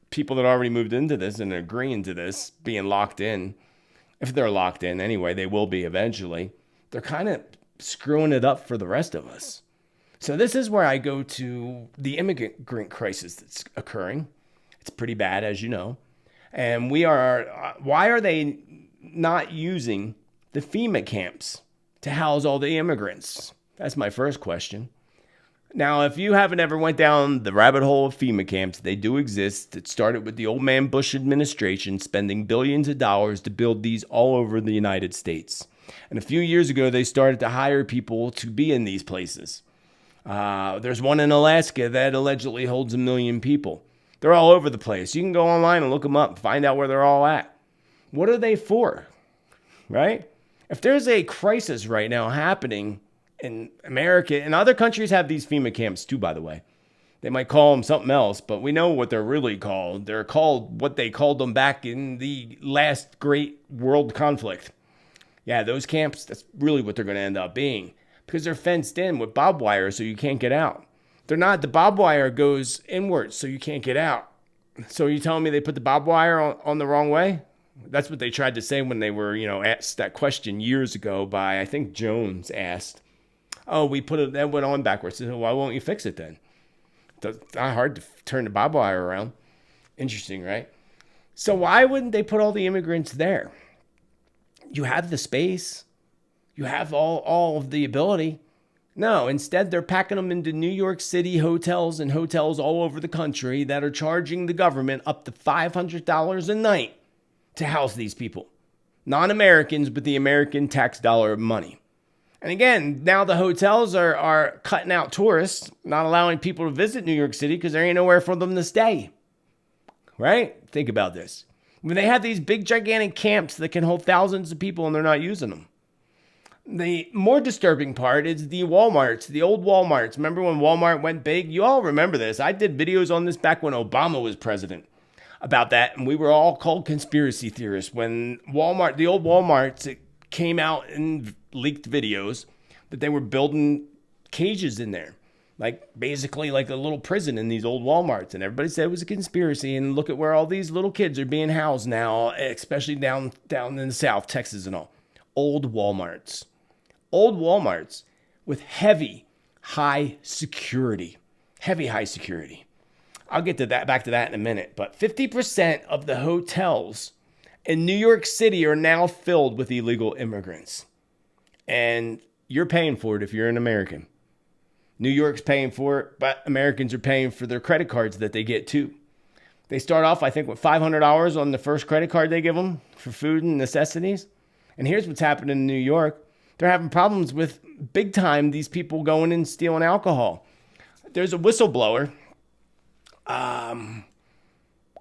S1: people that already moved into this and are agreeing to this, being locked in, if they're locked in anyway, they will be eventually, they're kind of screwing it up for the rest of us. So this is where I go to the immigrant crisis that's occurring. It's pretty bad, as you know. And why are they not using the FEMA camps to house all the immigrants? That's my first question. Now, if you haven't ever went down the rabbit hole of FEMA camps, they do exist. It started with the old man Bush administration spending billions of dollars to build these all over the United States. And a few years ago, they started to hire people to be in these places. There's one in Alaska that allegedly holds 1 million people. They're all over the place. You can go online and look them up, find out where they're all at. What are they for? Right? If there's a crisis right now happening in America, and other countries have these FEMA camps too, by the way. They might call them something else, but we know what they're really called. They're called what they called them back in the last great world conflict. Yeah, those camps, that's really what they're going to end up being. Because they're fenced in with barbed wire so you can't get out. They're not, the barbed wire goes inwards so you can't get out. So you're telling me they put the barbed wire on the wrong way? That's what they tried to say when they were, asked that question years ago by, I think Jones asked. Oh, we put it, that went on backwards. So why won't you fix it then? It's not hard to turn the barbed wire around. Interesting, right? So why wouldn't they put all the immigrants there? You have the space. You have all of the ability. No, instead they're packing them into New York City hotels and hotels all over the country that are charging the government up to $500 a night to house these people. non-Americans with the American tax dollar of money. And again, now the hotels are cutting out tourists, not allowing people to visit New York City because there ain't nowhere for them to stay. Right? Think about this. When they have these big, gigantic camps that can hold thousands of people and they're not using them. The more disturbing part is the Walmarts, the old Walmarts. Remember when Walmart went big? You all remember this. I did videos on this back when Obama was president about that. And we were all called conspiracy theorists when Walmart, the old Walmarts, it came out and leaked videos that they were building cages in there. Like basically like a little prison in these old Walmarts. And everybody said it was a conspiracy. And look at where all these little kids are being housed now, especially down in the South, Texas and all. Old Walmarts. Old Walmarts with heavy, high security. Heavy, high security. I'll get to that, back to that in a minute. But 50% of the hotels in New York City are now filled with illegal immigrants. And you're paying for it if you're an American. New York's paying for it, but Americans are paying for their credit cards that they get too. They start off, I think, with $500 on the first credit card they give them for food and necessities. And here's what's happening in New York. They're having problems with, big time, these people going and stealing alcohol. There's a whistleblower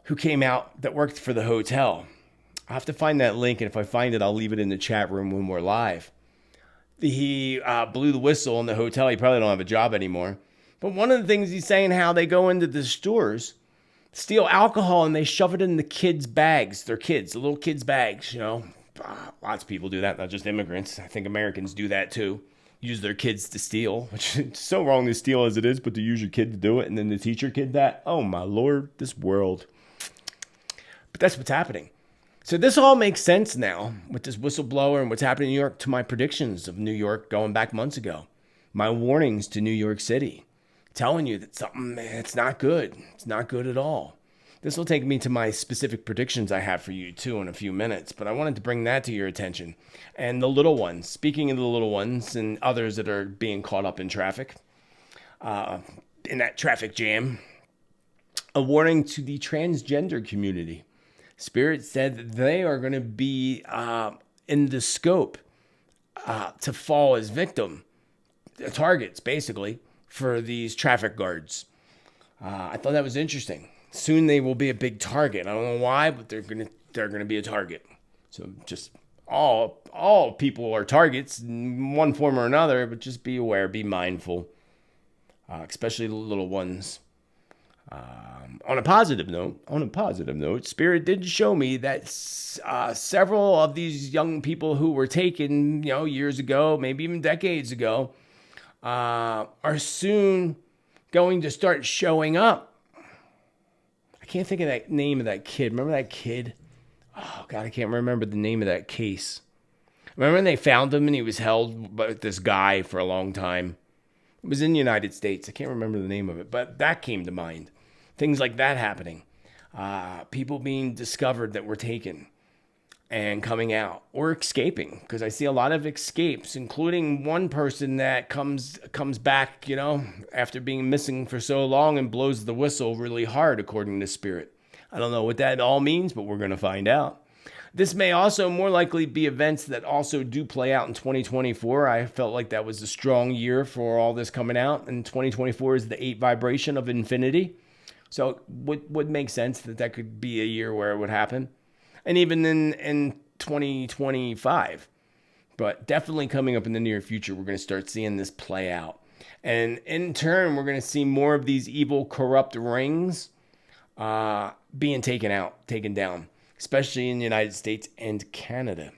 S1: who came out that worked for the hotel. I'll have to find that link, and if I find it, I'll leave it in the chat room when we're live. He blew the whistle in the hotel. He probably don't have a job anymore. But one of the things he's saying, how they go into the stores, steal alcohol, and they shove it in the kids' bags. Their kids, the little kids' bags, you know. Lots of people do that, not just immigrants. I think Americans do that too. Use their kids to steal, which is so wrong to steal as it is, but to use your kid to do it and then to teach your kid that. Oh my Lord, this world. But that's what's happening. So this all makes sense now with this whistleblower and what's happening in New York to my predictions of New York going back months ago. My warnings to New York City, telling you that something, it's not good. It's not good at all. This will take me to my specific predictions I have for you too in a few minutes, but I wanted to bring that to your attention. And the little ones, speaking of the little ones and others that are being caught up in traffic, in that traffic jam, a warning to the transgender community. Spirit said that they are going to be in the scope to fall as targets basically for these traffic guards. I thought that was interesting. Soon they will be a big target. I don't know why, but they're gonna be a target. So just all people are targets in one form or another, but just be aware, be mindful, especially the little ones. On a positive note, Spirit did show me that several of these young people who were taken, years ago, maybe even decades ago, are soon going to start showing up. I can't think of that name of that kid. Remember that kid? Oh, God, I can't remember the name of that case. Remember when they found him and he was held by this guy for a long time? It was in the United States. I can't remember the name of it, but that came to mind. Things like that happening. People being discovered that were taken and coming out or escaping, because I see a lot of escapes, including one person that comes back, after being missing for so long and blows the whistle really hard, according to Spirit. I don't know what that all means, but we're going to find out. This may also more likely be events that also do play out in 2024. I felt like that was a strong year for all this coming out, and 2024 is the 8 vibration of infinity. So it would make sense that could be a year where it would happen. And even in 2025. But definitely coming up in the near future, we're going to start seeing this play out. And in turn, we're going to see more of these evil, corrupt rings being taken down, especially in the United States and Canada.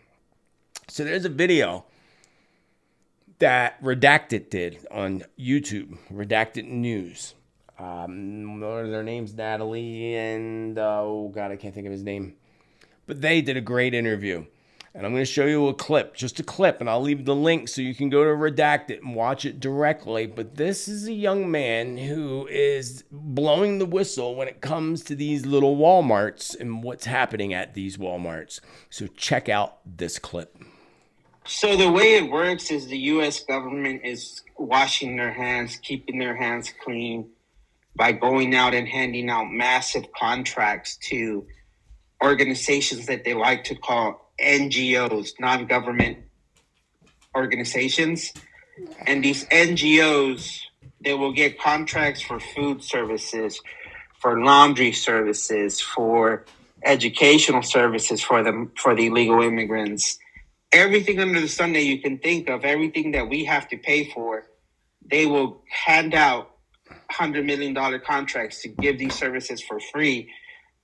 S1: So there's a video that Redacted did on YouTube, Redacted News. Their name's Natalie and, I can't think of his name. But they did a great interview. And I'm going to show you just a clip, and I'll leave the link so you can go to Redacted and watch it directly. But this is a young man who is blowing the whistle when it comes to these little Walmarts and what's happening at these Walmarts. So check out this clip.
S2: So the way it works is the U.S. government is washing their hands, keeping their hands clean by going out and handing out massive contracts to organizations that they like to call NGOs, non-government organizations. And these NGOs, they will get contracts for food services, for laundry services, for educational services for the illegal immigrants. Everything under the sun that you can think of, everything that we have to pay for, they will hand out $100 million contracts to give these services for free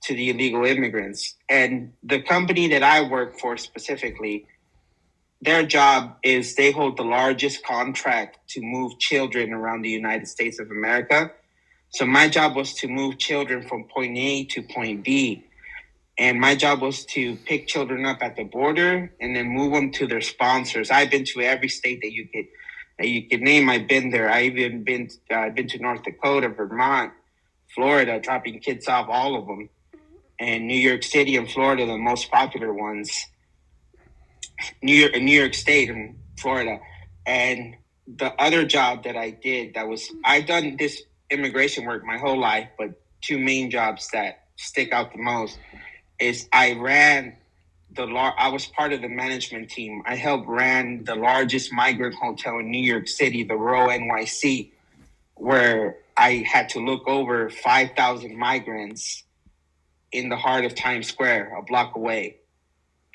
S2: to the illegal immigrants. And the company that I work for specifically, their job is they hold the largest contract to move children around the United States of America. So my job was to move children from point A to point B. And my job was to pick children up at the border and then move them to their sponsors. I've been to every state that you could name. I've been there. I've been to North Dakota, Vermont, Florida, dropping kids off, all of them. And New York City and Florida, the most popular ones. New York State and Florida. And the other job that I did, I've done this immigration work my whole life, but two main jobs that stick out the most is I was part of the management team. I helped ran the largest migrant hotel in New York City, the Royal NYC, where I had to look over 5,000 migrants in the heart of Times Square, a block away.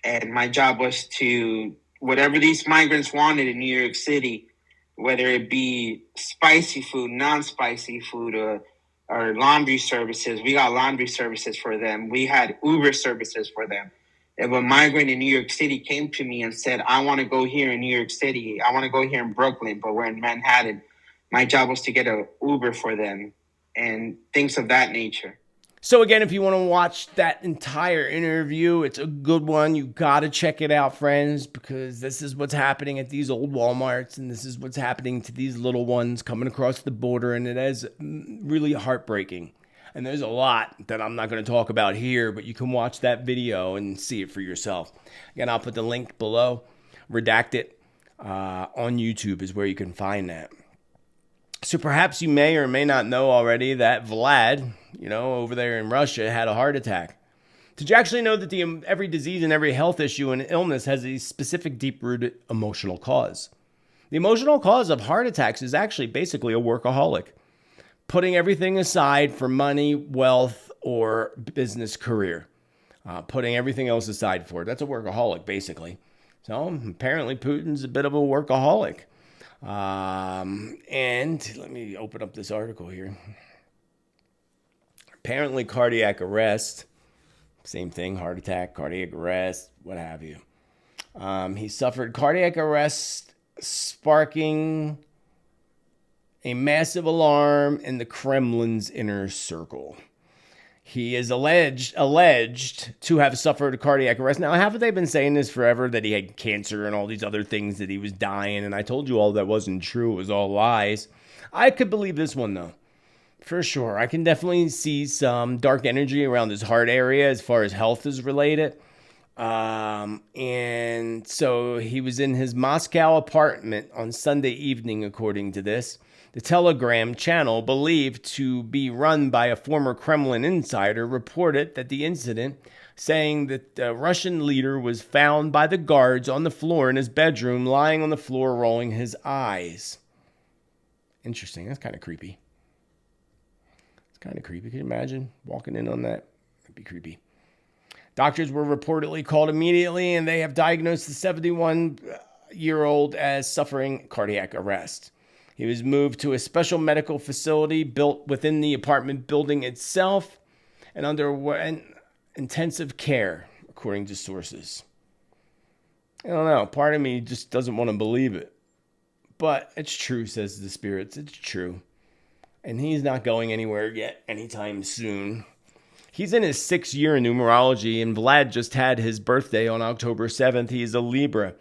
S2: And my job was to, whatever these migrants wanted in New York City, whether it be spicy food, non-spicy food, or laundry services. We got laundry services for them. We had Uber services for them. If a migrant in New York City came to me and said, I want to go here in New York City, I want to go here in Brooklyn, but we're in Manhattan, my job was to get an Uber for them and things of that nature.
S1: So again, if you want to watch that entire interview, it's a good one. You got to check it out, friends, because this is what's happening at these old Walmarts, and this is what's happening to these little ones coming across the border, and it is really heartbreaking. And there's a lot that I'm not going to talk about here, but you can watch that video and see it for yourself. Again, I'll put the link below. Redacted on YouTube is where you can find that. So perhaps you may or may not know already that Vlad, over there in Russia, had a heart attack. Did you actually know that every disease and every health issue and illness has a specific deep-rooted emotional cause? The emotional cause of heart attacks is actually basically a workaholic, putting everything aside for money, wealth, or business career, putting everything else aside for it. That's a workaholic, basically. So apparently Putin's a bit of a workaholic. And let me open up this article here. Apparently cardiac arrest, same thing, heart attack, cardiac arrest, what have you. He suffered cardiac arrest, sparking a massive alarm in the Kremlin's inner circle. He is alleged to have suffered a cardiac arrest. Now, haven't they been saying this forever, that he had cancer and all these other things, that he was dying? And I told you all that wasn't true. It was all lies. I could believe this one, though, for sure. I can definitely see some dark energy around his heart area as far as health is related. And so he was in his Moscow apartment on Sunday evening, according to this. The Telegram channel, believed to be run by a former Kremlin insider, reported that the incident, saying that the Russian leader was found by the guards on the floor in his bedroom, lying on the floor, rolling his eyes. Interesting. That's kind of creepy. It's kind of creepy. Can you imagine walking in on that? That'd be creepy. Doctors were reportedly called immediately, and they have diagnosed the 71-year-old as suffering cardiac arrest. He was moved to a special medical facility built within the apartment building itself and underwent intensive care, according to sources. I don't know. Part of me just doesn't want to believe it. But it's true, says the spirits. It's true. And he's not going anywhere yet anytime soon. He's in his 6th year in numerology, and Vlad just had his birthday on October 7th. He's a Libra.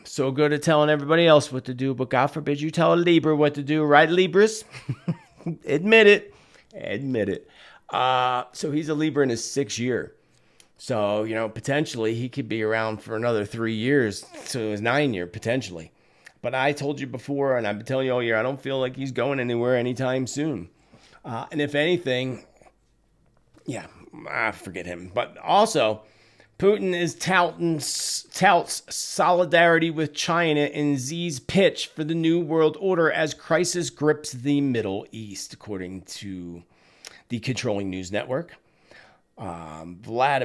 S1: So good at telling everybody else what to do, but God forbid you tell a Libra what to do, right, Libras? Admit it. So he's a Libra in his 6th year. So, potentially he could be around for another 3 years, so his 9th year, potentially. But I told you before, and I've been telling you all year, I don't feel like he's going anywhere anytime soon. And if anything, forget him. But also, Putin is touts solidarity with China in Xi's pitch for the New World Order as crisis grips the Middle East, according to the controlling news network. Vlad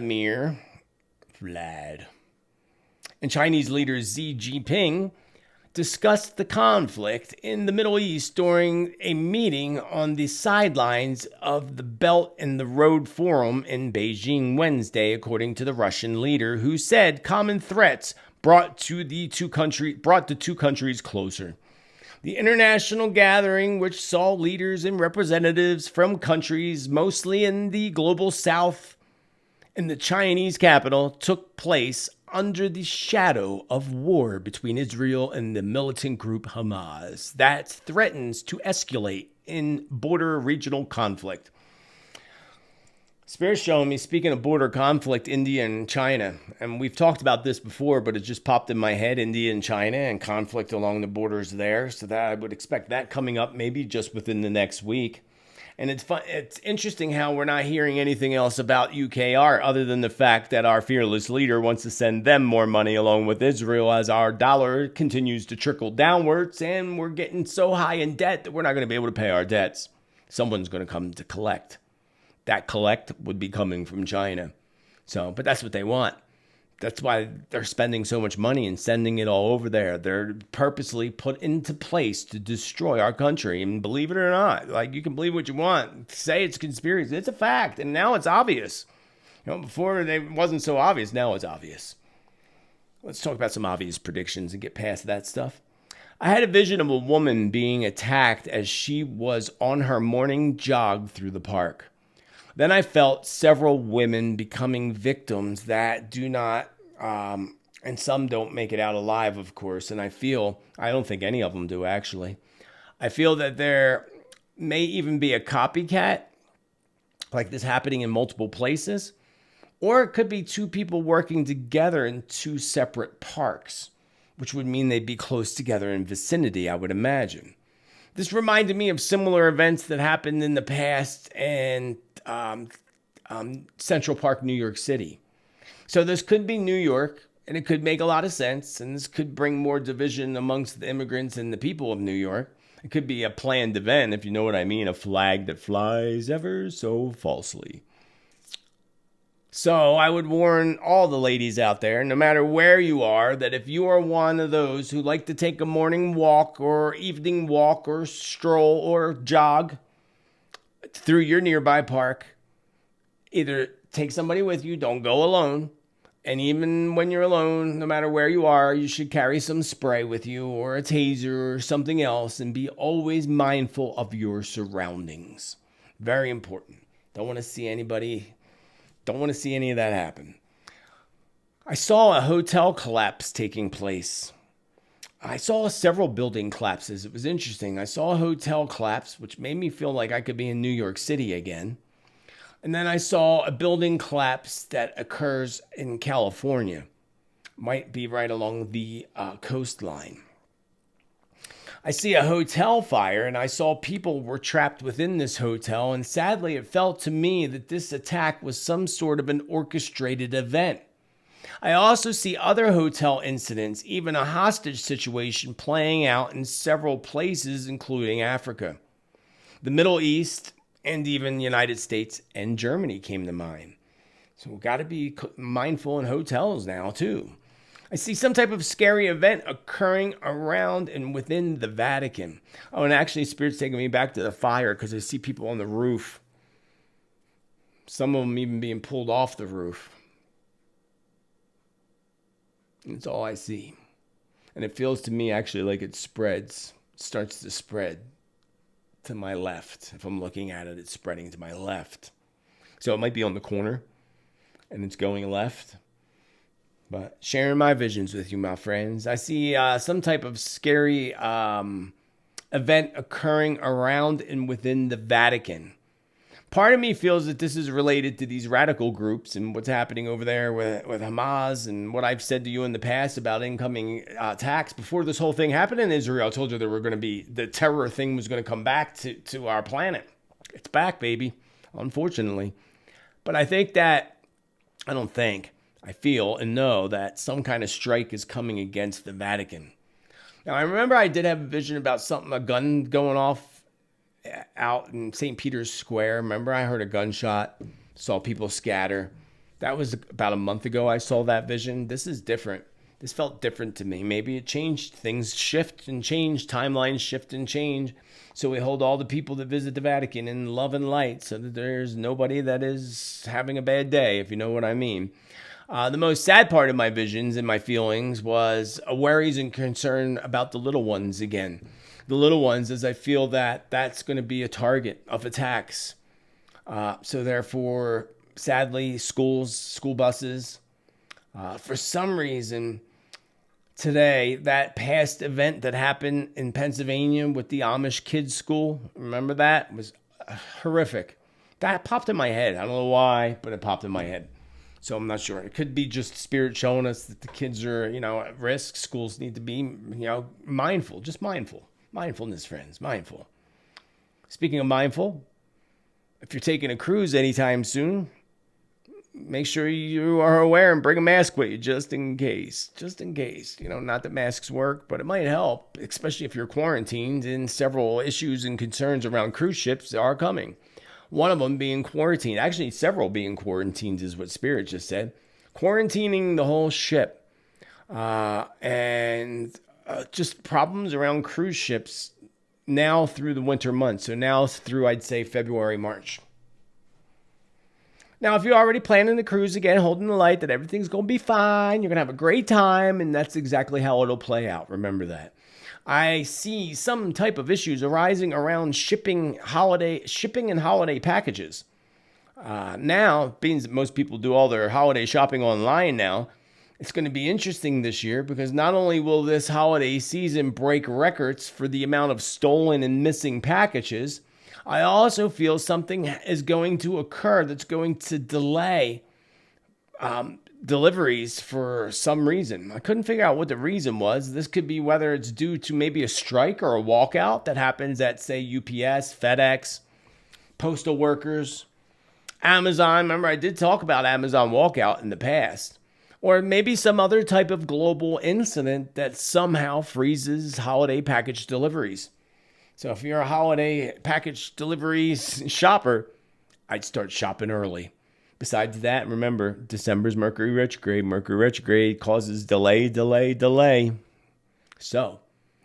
S1: and Chinese leader Xi Jinping discussed the conflict in the Middle East during a meeting on the sidelines of the Belt and the Road Forum in Beijing Wednesday, according to the Russian leader, who said common threats brought the two countries closer. The international gathering, which saw leaders and representatives from countries mostly in the global south in the Chinese capital, took place under the shadow of war between Israel and the militant group Hamas that threatens to escalate in border regional conflict. Spirit's showing me, speaking of border conflict, India and China, and we've talked about this before, but it just popped in my head, India and China and conflict along the borders there, so that I would expect that coming up maybe just within the next week. And it's interesting how we're not hearing anything else about UKR other than the fact that our fearless leader wants to send them more money along with Israel as our dollar continues to trickle downwards and we're getting so high in debt that we're not going to be able to pay our debts. Someone's going to come to collect. That collect would be coming from China. But that's what they want. That's why they're spending so much money and sending it all over there. They're purposely put into place to destroy our country. And believe it or not, like, you can believe what you want. Say it's conspiracy. It's a fact. And now it's obvious. Before it wasn't so obvious. Now it's obvious. Let's talk about some obvious predictions and get past that stuff. I had a vision of a woman being attacked as she was on her morning jog through the park. Then I felt several women becoming victims that do not, and some don't make it out alive, of course. And I don't think any of them do, actually. I feel that there may even be a copycat, like this happening in multiple places. Or it could be two people working together in two separate parks, which would mean they'd be close together in vicinity, I would imagine. This reminded me of similar events that happened in the past and Central Park, New York City. So this could be New York, and it could make a lot of sense, and this could bring more division amongst the immigrants and the people of New York. It could be a planned event, if you know what I mean, a flag that flies ever so falsely. So I would warn all the ladies out there, no matter where you are, that if you are one of those who like to take a morning walk or evening walk or stroll or jog through your nearby park, either take somebody with you, don't go alone. And even when you're alone, no matter where you are, you should carry some spray with you or a taser or something else and be always mindful of your surroundings. Very important. Don't want to see any of that happen. I saw a hotel collapse taking place. I saw several building collapses. It was interesting. I saw a hotel collapse, which made me feel like I could be in New York City again. And then I saw a building collapse that occurs in California. Might be right along the coastline. I see a hotel fire, and I saw people were trapped within this hotel, and sadly it felt to me that this attack was some sort of an orchestrated event. I also see other hotel incidents, even a hostage situation playing out in several places, including Africa. The Middle East, and even the United States and Germany came to mind. So we've got to be mindful in hotels now, too. I see some type of scary event occurring around and within the Vatican. Oh, and actually, Spirit's taking me back to the fire because I see people on the roof. Some of them even being pulled off the roof. That's all I see. And it feels to me actually like it starts to spread to my left. If I'm looking at it, it's spreading to my left. So it might be on the corner and it's going left. But sharing my visions with you, my friends. I see some type of scary event occurring around and within the Vatican. Part of me feels that this is related to these radical groups and what's happening over there with Hamas and what I've said to you in the past about incoming attacks. Before this whole thing happened in Israel, I told you the terror thing was going to come back to our planet. It's back, baby, unfortunately. But I I feel and know that some kind of strike is coming against the Vatican. Now, I remember I did have a vision about something, a gun going off out in St. Peter's Square. Remember, I heard a gunshot, saw people scatter. That was about a month ago I saw that vision. This is different. This felt different to me. Maybe it changed. Things shift and change. Timelines shift and change. So we hold all the people that visit the Vatican in love and light so that there's nobody that is having a bad day, if you know what I mean. The most sad part of my visions and my feelings was a worries and concern about the little ones again. The little ones, as I feel that that's going to be a target of attacks. So therefore, sadly, schools, school buses, for some reason, today, that past event that happened in Pennsylvania with the Amish kids' school, remember that? It was horrific. That popped in my head. I don't know why, but it popped in my head. So I'm not sure. It could be just spirit showing us that the kids are, at risk. Schools need to be, mindful. Just mindful. Mindfulness, friends. Mindful. Speaking of mindful, if you're taking a cruise anytime soon, make sure you are aware and bring a mask with you just in case. Just in case. Not that masks work, but it might help, especially if you're quarantined, and several issues and concerns around cruise ships are coming. One of them being quarantined. Actually, several being quarantined is what Spirit just said. Quarantining the whole ship. And just problems around cruise ships now through the winter months. So now through, I'd say, February, March. Now, if you're already planning the cruise again, holding the light that everything's going to be fine, you're going to have a great time, and that's exactly how it'll play out. Remember that. I see some type of issues arising around shipping and holiday packages. Now, being that most people do all their holiday shopping online now, it's going to be interesting this year because not only will this holiday season break records for the amount of stolen and missing packages, I also feel something is going to occur that's going to delay deliveries for some reason. I couldn't figure out what the reason was. This could be whether it's due to maybe a strike or a walkout that happens at, say, UPS, FedEx, postal workers, Amazon. Remember, I did talk about Amazon walkout in the past. Or maybe some other type of global incident that somehow freezes holiday package deliveries. So if you're a holiday package deliveries shopper, I'd start shopping early. Besides that, remember, December's Mercury retrograde. Mercury retrograde causes delay. So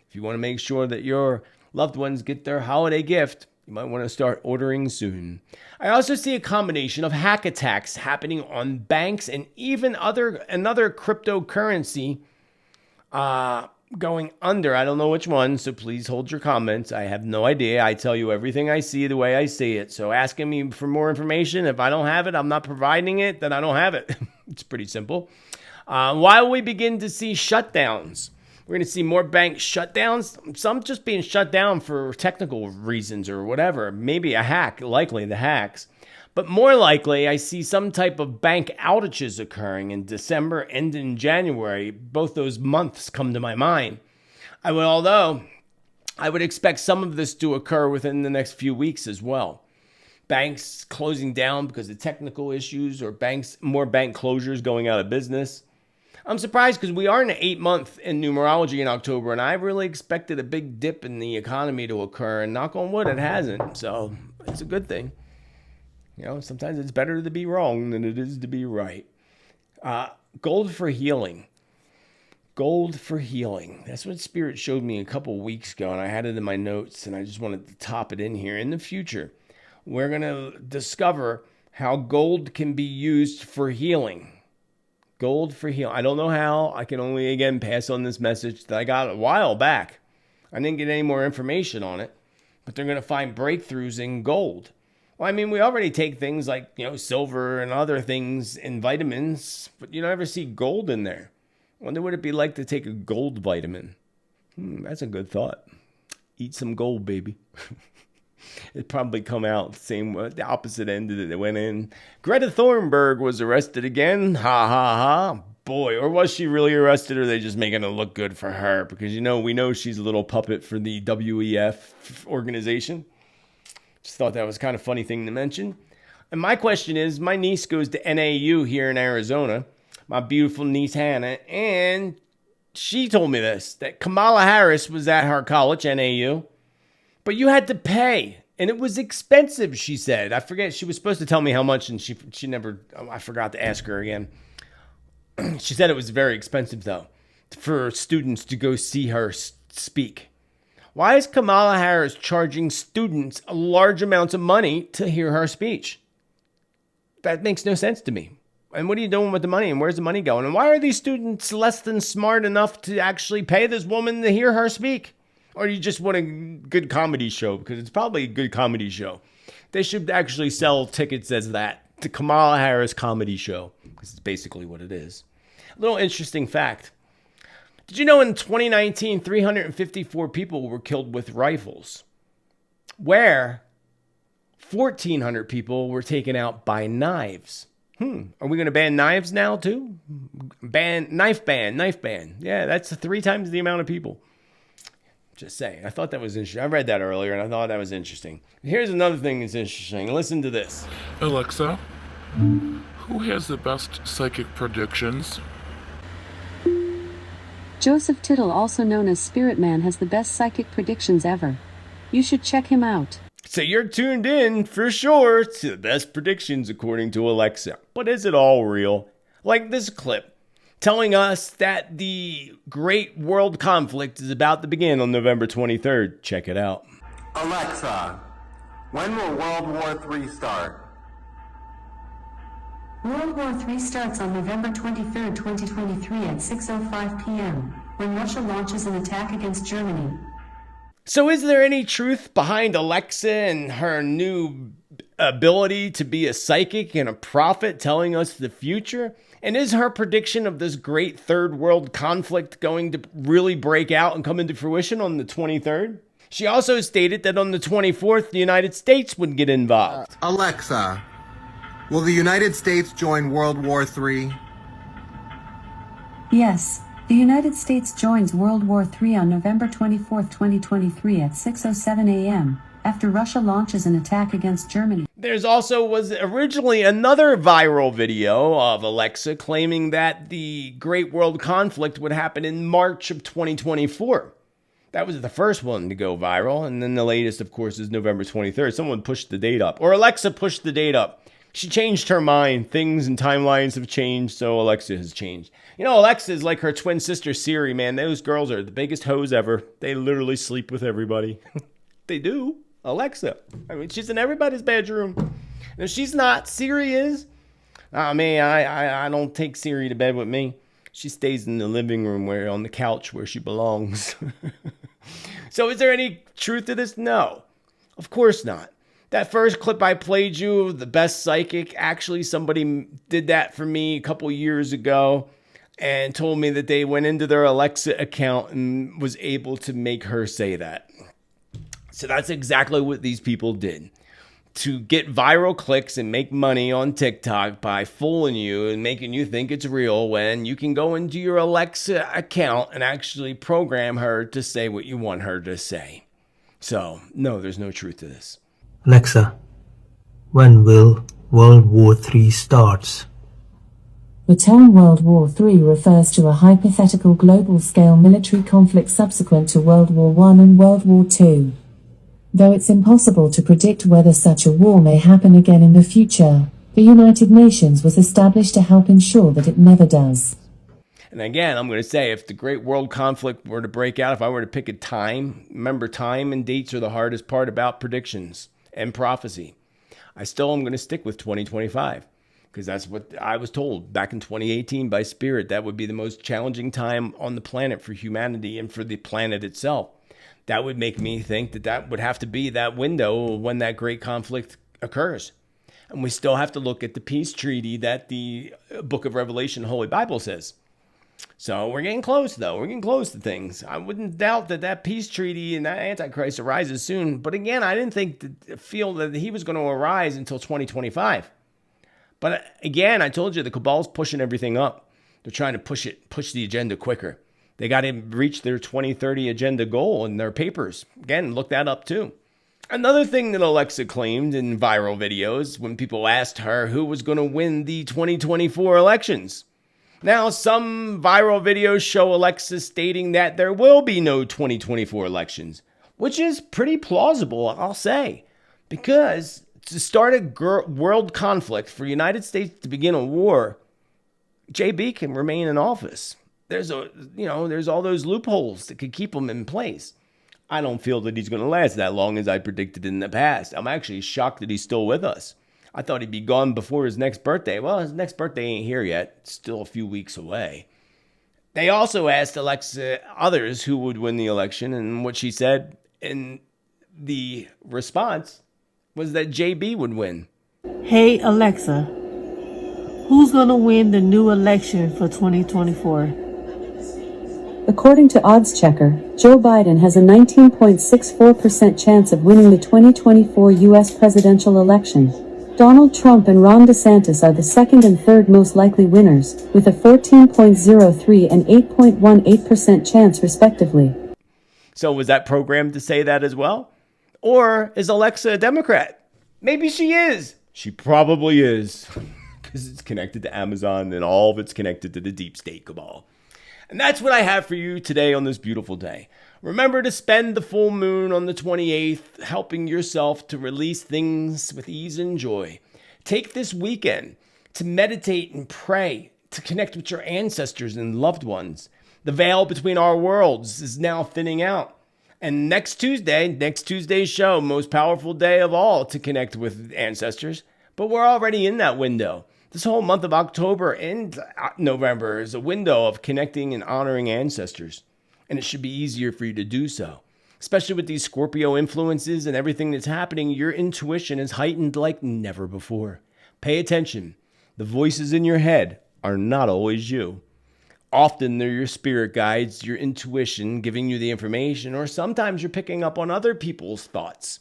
S1: if you want to make sure that your loved ones get their holiday gift, you might want to start ordering soon. I also see a combination of hack attacks happening on banks and even another cryptocurrency going under. I don't know which one, so please hold your comments. I have no idea. I tell you everything I see the way I see it. So asking me for more information, if I don't have it, I'm not providing it, then I don't have it. It's pretty simple. While we begin to see shutdowns, we're going to see more bank shutdowns, some just being shut down for technical reasons or whatever. Maybe a hack, likely the hacks. But more likely, I see some type of bank outages occurring in December and in January. Both those months come to my mind. Although I would expect some of this to occur within the next few weeks as well. Banks closing down because of technical issues or more bank closures going out of business. I'm surprised because we are in an 8-month in numerology in October, and I really expected a big dip in the economy to occur, and knock on wood, it hasn't. So it's a good thing. Sometimes it's better to be wrong than it is to be right. Gold for healing. Gold for healing. That's what Spirit showed me a couple weeks ago, and I had it in my notes, and I just wanted to top it in here. In the future, we're going to discover how gold can be used for healing. Gold for healing. I don't know how. I can only, again, pass on this message that I got a while back. I didn't get any more information on it, but they're going to find breakthroughs in gold. Well, we already take things like, silver and other things in vitamins, but you don't ever see gold in there. I wonder what it'd be like to take a gold vitamin. That's a good thought. Eat some gold, baby. It'd probably come out the opposite end that it went in. Greta Thunberg was arrested again. Ha, ha, ha. Boy, or was she really arrested, or are they just making it look good for her? Because, we know she's a little puppet for the WWIII organization. Just thought that was kind of funny thing to mention. And my question is, my niece goes to NAU here in Arizona. my beautiful niece Hannah, and she told me this, that Kamala Harris was at her college, NAU, but you had to pay. And it was expensive, she said. I forget, she was supposed to tell me how much, and she never, I forgot to ask her again. She said it was very expensive, though, for students to go see her speak. Why is Kamala Harris charging students large amounts of money to hear her speech? That makes no sense to me. And what are you doing with the money? And where's the money going? And why are these students less than smart enough to actually pay this woman to hear her speak? Or do you just want a good comedy show? Because it's probably a good comedy show. They should actually sell tickets as that, to Kamala Harris comedy show, because it's basically what it is. A little interesting fact. Did you know in 2019, 354 people were killed with rifles, where 1,400 people were taken out by knives? Are we going to ban knives now too? Knife ban. Yeah, that's 3 times the amount of people. Just saying. I thought that was interesting. I read that earlier and I thought that was interesting. Here's another thing that's interesting. Listen to this.
S3: Alexa, who has the best psychic predictions?
S4: Joseph Tittel, also known as Spiritman, has the best psychic predictions ever. You should check him out.
S1: So you're tuned in, for sure, to the best predictions according to Alexa. But is it all real? Like this clip telling us that the great world conflict is about to begin on November 23rd. Check it out.
S5: Alexa, when will World War III start?
S4: World War III starts on November 23rd, 2023 at 6:05 p.m., when Russia launches an attack against Germany.
S1: So is there any truth behind Alexa and her new ability to be a psychic and a prophet telling us the future? And is her prediction of this great third world conflict going to really break out and come into fruition on the 23rd? She also stated that on the 24th, the United States would get involved.
S5: Alexa, will the United States join World War III?
S4: Yes, the United States joins World War III on November 24th, 2023 at 6:07 a.m., after Russia launches an attack against Germany.
S1: There's also was originally another viral video of Alexa claiming that the Great World Conflict would happen in March of 2024. That was the first one to go viral, and then the latest, of course, is November 23rd. Someone pushed the date up, or Alexa pushed the date up. She changed her mind. Things and timelines have changed, so Alexa has changed. You know, Alexa is like her twin sister Siri, man. Those girls are the biggest hoes ever. They literally sleep with everybody. They do. Alexa. I mean, she's in everybody's bedroom. And if she's not, Siri is. I mean, I don't take Siri to bed with me. She stays in the living room on the couch where she belongs. So is there any truth to this? No, of course not. That first clip I played you, the best psychic, actually somebody did that for me a couple years ago and told me that they went into their Alexa account and was able to make her say that. So that's exactly what these people did. To get viral clicks and make money on TikTok by fooling you and making you think it's real, when you can go into your Alexa account and actually program her to say what you want her to say. So, no, there's no truth to this.
S6: Alexa, when will World War III start?
S7: The term World War III refers to a hypothetical global-scale military conflict subsequent to World War I and World War II. Though it's impossible to predict whether such a war may happen again in the future, the United Nations was established to help ensure that it never does.
S1: And again, I'm going to say, if the great world conflict were to break out, if I were to pick a time, remember, time and dates are the hardest part about predictions and prophecy. I still am going to stick with 2025 because that's what I was told back in 2018 by Spirit. That would be the most challenging time on the planet for humanity and for the planet itself. That would make me think that that would have to be that window when that great conflict occurs. And we still have to look at the peace treaty that the book of Revelation, Holy Bible says. So we're getting close, though. We're getting close to things. I wouldn't doubt that that peace treaty and that Antichrist arises soon. But again, I didn't feel that he was going to arise until 2025. But again, I told you the cabal's pushing everything up. They're trying to push the agenda quicker. They got to reach their 2030 agenda goal in their papers. Again, look that up too. Another thing that Alexa claimed in viral videos when people asked her who was going to win the 2024 elections Now, some viral videos show Alexa stating that there will be no 2024 elections, which is pretty plausible, I'll say, because to start a world conflict for the United States to begin a war, JB can remain in office. There's all those loopholes that could keep him in place. I don't feel that he's going to last that long as I predicted in the past. I'm actually shocked that he's still with us. I thought he'd be gone before his next birthday. Well, his next birthday ain't here yet. It's still a few weeks away. They also asked Alexa others who would win the election, and what she said in the response was that JB would win.
S8: Hey Alexa, who's gonna win the new election for 2024?
S4: According to Odds Checker, Joe Biden has a 19.64% chance of winning the 2024 U.S. presidential election. Donald Trump and Ron DeSantis are the second and third most likely winners, with a 14.03 and 8.18% chance respectively.
S1: So was that programmed to say that as well? Or is Alexa a Democrat? Maybe she is. She probably is, because it's connected to Amazon and all of it's connected to the deep state cabal. And that's what I have for you today on this beautiful day. Remember to spend the full moon on the 28th helping yourself to release things with ease and joy. Take this weekend to meditate and pray, to connect with your ancestors and loved ones. The veil between our worlds is now thinning out. And next Tuesday's show, most powerful day of all to connect with ancestors. But we're already in that window. This whole month of October and November is a window of connecting and honoring ancestors. And it should be easier for you to do so. Especially with these Scorpio influences and everything that's happening, your intuition is heightened like never before. Pay attention. The voices in your head are not always you. Often they're your spirit guides, your intuition giving you the information, or sometimes you're picking up on other people's thoughts.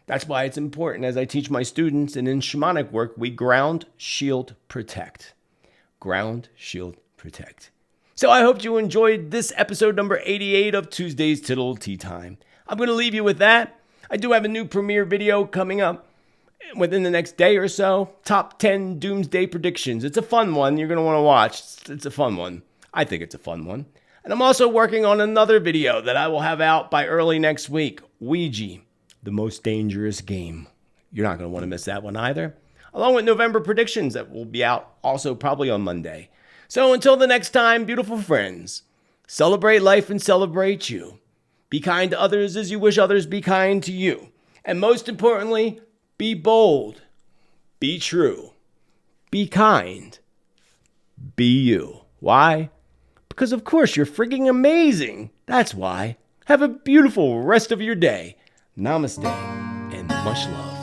S1: That's why it's important as I teach my students, and in shamanic work, we ground, shield, protect. Ground, shield, protect. So I hope you enjoyed this episode number 88 of Tuesday's Tittle Tea Time. I'm going to leave you with that. I do have a new premiere video coming up within the next day or so. Top 10 Doomsday Predictions. It's a fun one. You're going to want to watch. It's a fun one. I think it's a fun one. And I'm also working on another video that I will have out by early next week. Ouija, the most dangerous game. You're not going to want to miss that one either. Along with November predictions that will be out also probably on Monday. So until the next time, beautiful friends, celebrate life and celebrate you. Be kind to others as you wish others be kind to you. And most importantly, be bold, be true, be kind, be you. Why? Because of course you're frigging amazing. That's why. Have a beautiful rest of your day. Namaste and much love.